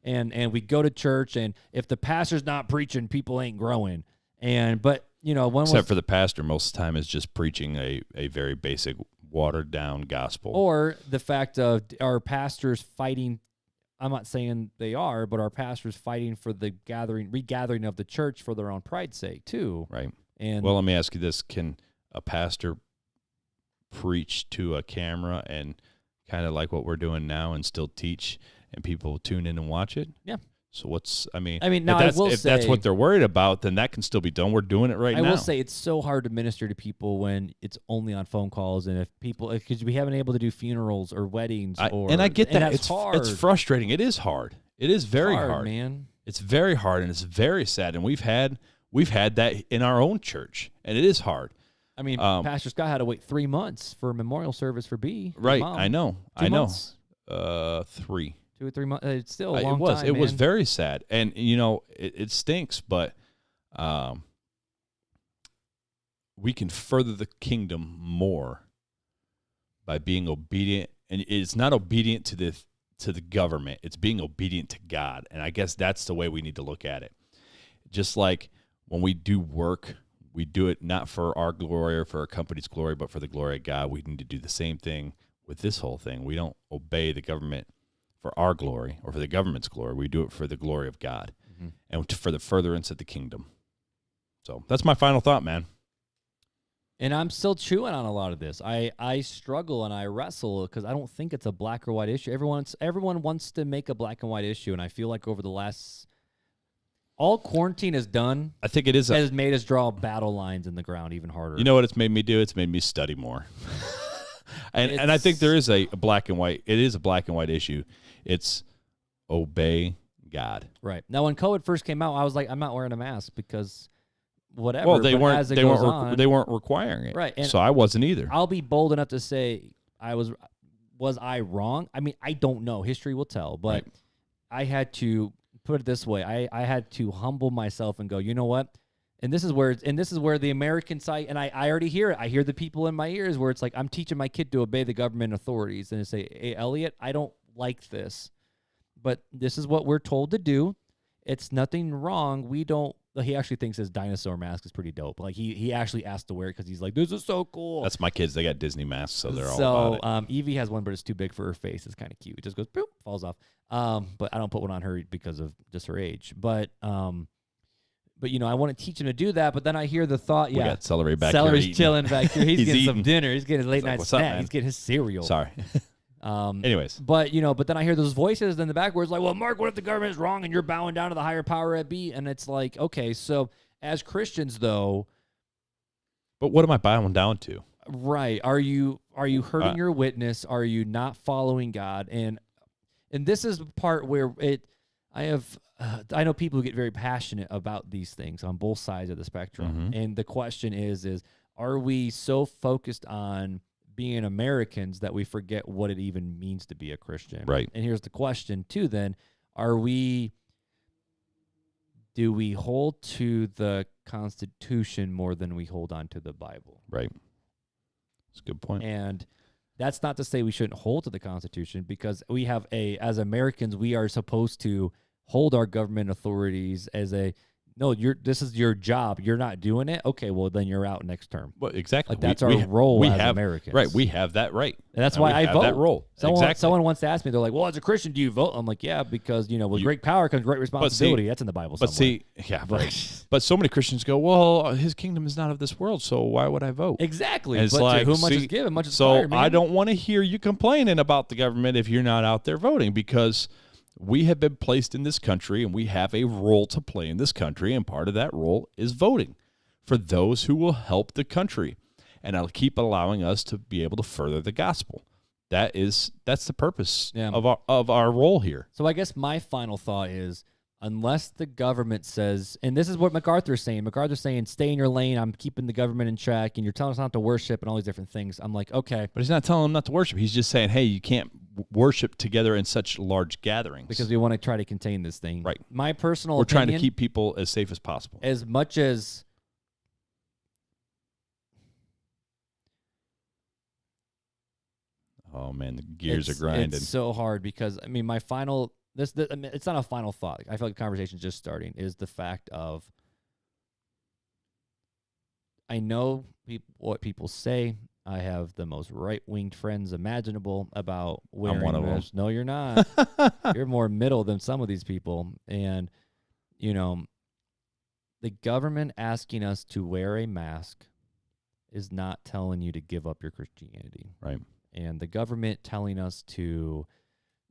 S1: and we go to church, and if the pastor's not preaching, people ain't growing. But except
S2: for the pastor, most of the time is just preaching a very basic, watered-down gospel.
S1: Or the fact of our pastors fighting. I'm not saying they are, but our pastors fighting for the regathering of the church for their own pride's sake too.
S2: Right.
S1: And
S2: well, let me ask you this: can a pastor preach to a camera and kind of like what we're doing now and still teach, and people tune in and watch it?
S1: Yeah.
S2: So now
S1: if
S2: that's what they're worried about, then that can still be done. We're doing it now.
S1: I will say it's so hard to minister to people when it's only on phone calls, and because we haven't been able to do funerals or weddings,
S2: and I get that
S1: it's hard.
S2: It's frustrating. It is hard. It is very hard,
S1: man.
S2: It's very hard, and it's very sad. And we've had that in our own church, and it is hard.
S1: I mean, Pastor Scott had to wait 3 months for a memorial service for B.
S2: Right.
S1: Mom.
S2: I know.
S1: 2 months?
S2: 3.
S1: 2 or 3 months. It's still a long time.
S2: It was very sad, and it stinks, but we can further the kingdom more by being obedient, and it's not obedient to the government. It's being obedient to God, and I guess that's the way we need to look at it. Just like when we do work, we do it not for our glory or for our company's glory, but for the glory of God. We need to do the same thing with this whole thing. We don't obey the government for our glory or for the government's glory. We do it for the glory of God and for the furtherance of the kingdom. So that's my final thought, man.
S1: And I'm still chewing on a lot of this. I struggle and I wrestle because I don't think it's a black or white issue. Everyone wants to make a black and white issue, and I feel like over the last all quarantine has done,
S2: I think it is
S1: has made us draw battle lines in the ground even harder.
S2: You know what it's made me do? It's made me study more. And I think there is a black and white. It is a black and white issue. It's obey God.
S1: Right. Now, when COVID first came out, I was like, I'm not wearing a mask because whatever.
S2: Well, they
S1: weren't
S2: requiring it.
S1: Right. And
S2: so I wasn't either.
S1: I'll be bold enough to say was I wrong? I mean, I don't know. History will tell. But
S2: Right.
S1: I had to put it this way. I had to humble myself and go, you know what? And this is where the American side, and I already hear it. I hear the people in my ears where it's like, I'm teaching my kid to obey the government authorities. And they say, hey, Elliot, I don't like this, but this is what we're told to do. It's nothing wrong. He actually thinks his dinosaur mask is pretty dope. Like he actually asked to wear it because he's like, this is so cool.
S2: That's my kids. They got Disney masks, so they're all about it.
S1: Evie has one, but it's too big for her face. It's kind of cute. It just goes, boop, falls off. But I don't put one on her because of just her age. But I want to teach him to do that. But then I hear the thought,
S2: we got Celery back here.
S1: Celery's chilling back here. He's getting
S2: eating
S1: some dinner. He's getting his late night snack.
S2: Up,
S1: He's getting his cereal.
S2: Sorry. Anyways.
S1: But then I hear those voices in the back where it's like, well, Mark, what if the government is wrong and you're bowing down to the higher power at B? And it's like, okay, so as Christians, though.
S2: But what am I bowing down to?
S1: Right. Are you hurting your witness? Are you not following God? And this is the part where I know people who get very passionate about these things on both sides of the spectrum.
S2: Mm-hmm.
S1: And the question is are we so focused on being Americans that we forget what it even means to be a Christian?
S2: Right.
S1: And here's the question too then, do we hold to the Constitution more than we hold on to the Bible?
S2: Right. That's a good point.
S1: And that's not to say we shouldn't hold to the Constitution, because as Americans, we are supposed to hold our government authorities as this is your job. You're not doing it. Okay, well then you're out next term.
S2: Well, exactly.
S1: Like that's our role as Americans.
S2: Right. We have that right.
S1: And that's why I vote.
S2: That role.
S1: Someone once asked me, they're like, "Well, as a Christian, do you vote?" I'm like, "Yeah, because with great power comes great responsibility." That's in the Bible somewhere.
S2: But so many Christians go, "Well, His kingdom is not of this world, so why would I vote?"
S1: Exactly.
S2: And it's
S1: but
S2: like,
S1: who much is given, much is
S2: required.
S1: So man.
S2: I don't want to hear you complaining about the government if you're not out there voting, because we have been placed in this country and we have a role to play in this country, and part of that role is voting for those who will help the country, and it'll keep allowing us to be able to further the gospel. That's the purpose of our role here.
S1: So I guess my final thought is, unless the government says, and this is what MacArthur's saying. MacArthur's saying, stay in your lane. I'm keeping the government in check, and you're telling us not to worship and all these different things. I'm like, okay.
S2: But he's not telling them not to worship. He's just saying, hey, you can't worship together in such large gatherings.
S1: Because we want to try to contain this thing.
S2: Right.
S1: My personal
S2: We're
S1: opinion,
S2: trying to keep people as safe as possible.
S1: as much as
S2: oh, man, the gears are grinding.
S1: It's so hard because, I mean, my final, I mean, it's not a final thought. I feel like the conversation's just starting, is the fact of, I know what people say. I have the most right-winged friends imaginable about wearing
S2: I'm one of them.
S1: No, you're not. You're more middle than some of these people. And, you know, the government asking us to wear a mask is not telling you to give up your Christianity.
S2: Right.
S1: And the government telling us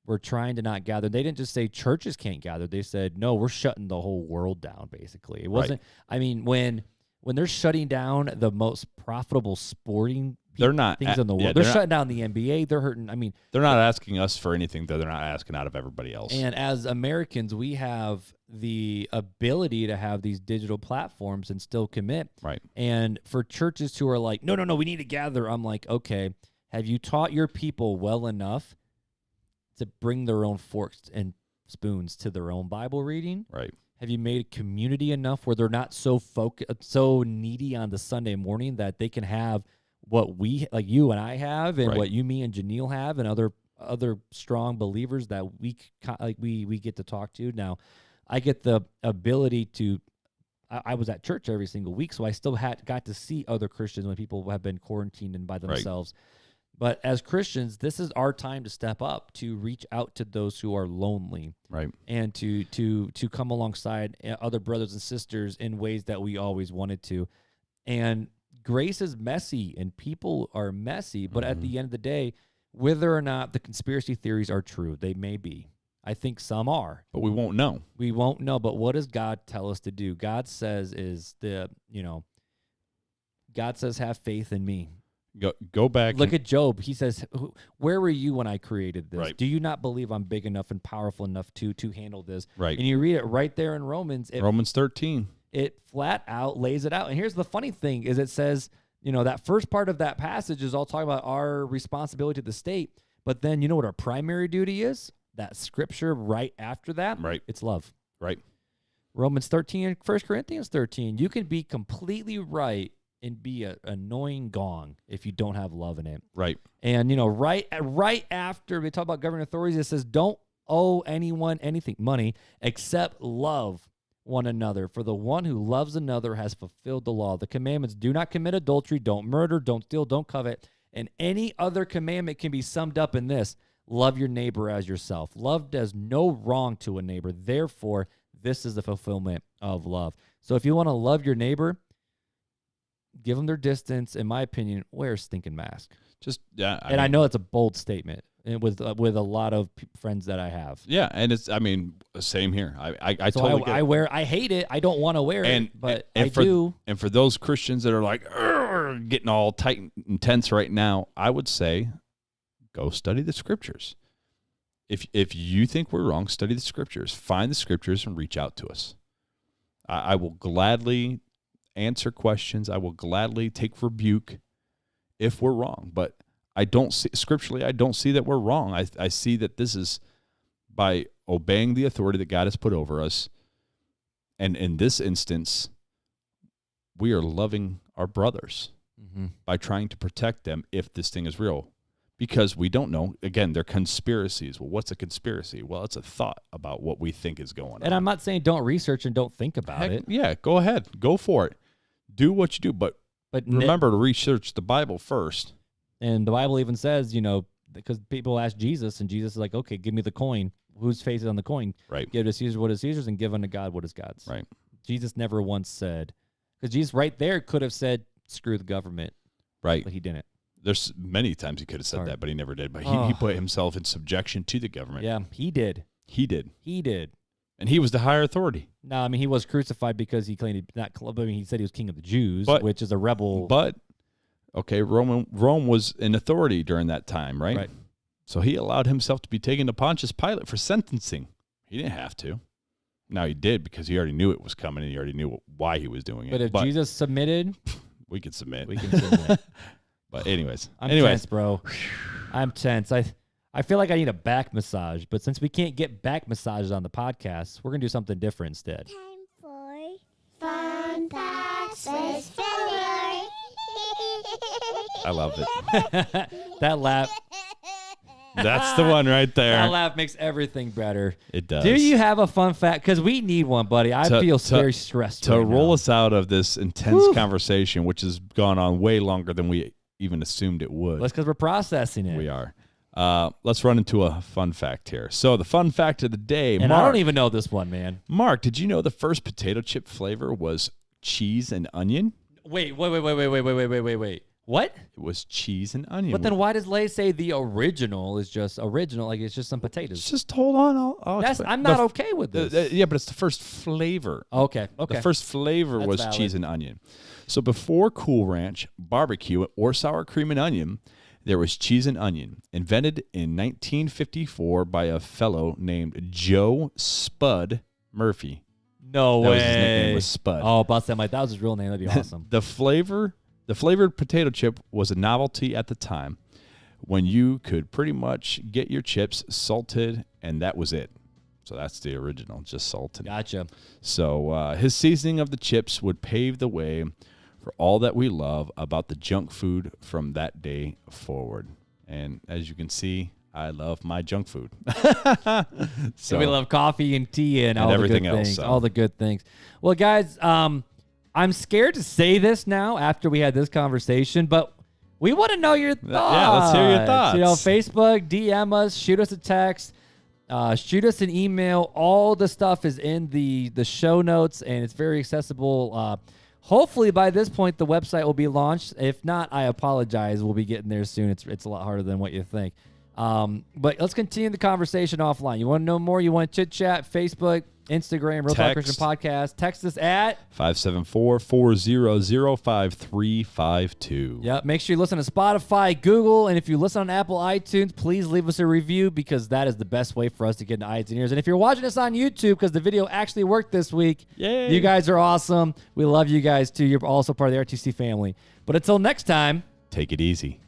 S1: we're trying to not gather. They didn't just say churches can't gather. They said, no, we're shutting the whole world down, basically. It wasn't, I mean, when they're shutting down the most profitable sporting things in the world, they're shutting down the NBA. They're hurting. I mean,
S2: they're not asking us for anything that they're not asking out of everybody else.
S1: And as Americans, we have the ability to have these digital platforms and still commit.
S2: Right.
S1: And for churches who are like, no, we need to gather. I'm like, okay, have you taught your people well enough to bring their own forks and spoons to their own Bible reading?
S2: Right.
S1: Have you made a community enough where they're not so needy on the Sunday morning that they can have what we, like you and I have, and what you, me, and Janelle have, and other strong believers that we get to talk to? Now, I get the ability to. I was at church every single week, so I still got to see other Christians when people have been quarantined and by themselves. Right. But as Christians, this is our time to step up, to reach out to those who are lonely,
S2: right, and
S1: to come alongside other brothers and sisters in ways that we always wanted to. And grace is messy, and people are messy. But at the end of the day, whether or not the conspiracy theories are true, they may be. I think some are,
S2: but we won't know.
S1: We won't know. But what does God tell us to do? God says God says, have faith in me.
S2: Go back.
S1: Look at Job. He says, where were you when I created this?
S2: Right.
S1: Do you not believe I'm big enough and powerful enough to handle this?
S2: Right.
S1: And you read it right there in Romans.
S2: Romans 13.
S1: It flat out lays it out. And here's the funny thing is it says, that first part of that passage is all talking about our responsibility to the state. But then you know what our primary duty is? That scripture right after that?
S2: Right.
S1: It's love.
S2: Right.
S1: Romans 13 and 1 Corinthians 13. You can be completely right and be an annoying gong if you don't have love in it.
S2: Right.
S1: And, right after we talk about government authorities, it says, don't owe anyone anything, money, except love one another. For the one who loves another has fulfilled the law. The commandments: do not commit adultery, don't murder, don't steal, don't covet. And any other commandment can be summed up in this: love your neighbor as yourself. Love does no wrong to a neighbor. Therefore, this is the fulfillment of love. So if you want to love your neighbor, give them their distance. In my opinion, wear a stinking mask. I know it's a bold statement, and with a lot of friends that I have.
S2: Yeah, and same here. I totally get it.
S1: I hate it. I don't want to wear it, but I do.
S2: And for those Christians that are like getting all tight and tense right now, I would say, go study the scriptures. If you think we're wrong, study the scriptures. Find the scriptures and reach out to us. I will gladly answer questions. I will gladly take rebuke if we're wrong. But I don't see that we're wrong. I see that this is by obeying the authority that God has put over us. And in this instance, we are loving our brothers by trying to protect them if this thing is real. Because we don't know. Again, they're conspiracies. Well, what's a conspiracy? Well, it's a thought about what we think is going on.
S1: And I'm not saying don't research and don't think about it.
S2: Yeah, go ahead. Go for it. Do what you do. But remember to research the Bible first.
S1: And the Bible even says, because people ask Jesus, and Jesus is like, okay, give me the coin. Whose face is on the coin?
S2: Right.
S1: Give to Caesar what is Caesar's, and give unto God what is God's.
S2: Right.
S1: Jesus never once said, because Jesus right there could have said, screw the government.
S2: Right.
S1: But he didn't.
S2: There's many times he could have said that, but he never did. But he put himself in subjection to the government.
S1: Yeah, he did.
S2: He did.
S1: He did.
S2: And he was the higher authority.
S1: No, I mean, he was crucified because he claimed he said he was king of the Jews, which is a rebel.
S2: But, okay, Rome was in authority during that time, right?
S1: Right.
S2: So he allowed himself to be taken to Pontius Pilate for sentencing. He didn't have to. Now he did because he already knew it was coming and he already knew why he was doing it.
S1: But if Jesus submitted,
S2: we could submit.
S1: we can submit.
S2: But anyways.
S1: I'm tense, bro. I'm tense. I feel like I need a back massage, but since we can't get back massages on the podcast, we're going to do something different instead.
S3: Time for Fun Facts with Fuller.
S2: I love it.
S1: That laugh.
S2: That's the one right there.
S1: That laugh makes everything better.
S2: It does.
S1: Do you have a fun fact? Because we need one, buddy. I feel very stressed
S2: to
S1: right
S2: roll
S1: now.
S2: us out of this intense conversation, which has gone on way longer than we even assumed it would.
S1: That's because we're processing it.
S2: We are. Let's run into a fun fact here. So the fun fact of the day,
S1: And
S2: Mark,
S1: I don't even know this one, man.
S2: Mark, did you know the first potato chip flavor was cheese and onion?
S1: Wait. What?
S2: It was cheese and onion.
S1: But then why does Lay say the original is just original? Like it's just some potatoes.
S2: Just hold on. I'll explain.
S1: I'm not okay with this.
S2: Yeah, but it's the first flavor.
S1: Okay.
S2: The first flavor
S1: That's
S2: was
S1: valid.
S2: cheese and onion. So before Cool Ranch, barbecue, or sour cream and onion, there was cheese and onion, invented in 1954 by a fellow named Joe Spud Murphy.
S1: No way.
S2: That was his nickname, was Spud.
S1: Oh, bust that. That was his real name. That'd be awesome.
S2: The flavored potato chip was a novelty at the time when you could pretty much get your chips salted, and that was it. So that's the original, just salted.
S1: Gotcha.
S2: So his seasoning of the chips would pave the way for all that we love about the junk food from that day forward. And as you can see, I love my junk food. So
S1: And we love coffee and tea and all
S2: everything
S1: the good
S2: else,
S1: things.
S2: so.
S1: All the good things. Well, guys, I'm scared to say this now after we had this conversation, but we want to know your thoughts.
S2: Yeah, let's hear your thoughts.
S1: You know, Facebook, DM us, shoot us a text, shoot us an email. All the stuff is in the show notes, and it's very accessible. Hopefully by this point the website will be launched. If not, I apologize. We'll be getting there soon. It's a lot harder than what you think. But let's continue the conversation offline. You want to know more? You want to chit chat? Facebook, Instagram, Real Talk Christian Podcast. Text us at
S2: 574-400-5352.
S1: Yep. Make sure you listen to Spotify, Google, and if you listen on Apple iTunes, please leave us a review because that is the best way for us to get into eyes and ears. And if you're watching us on YouTube, because the video actually worked this week,
S2: Yay.
S1: you guys are awesome. We love you guys too. You're also part of the RTC family. But until next time,
S2: Take it easy.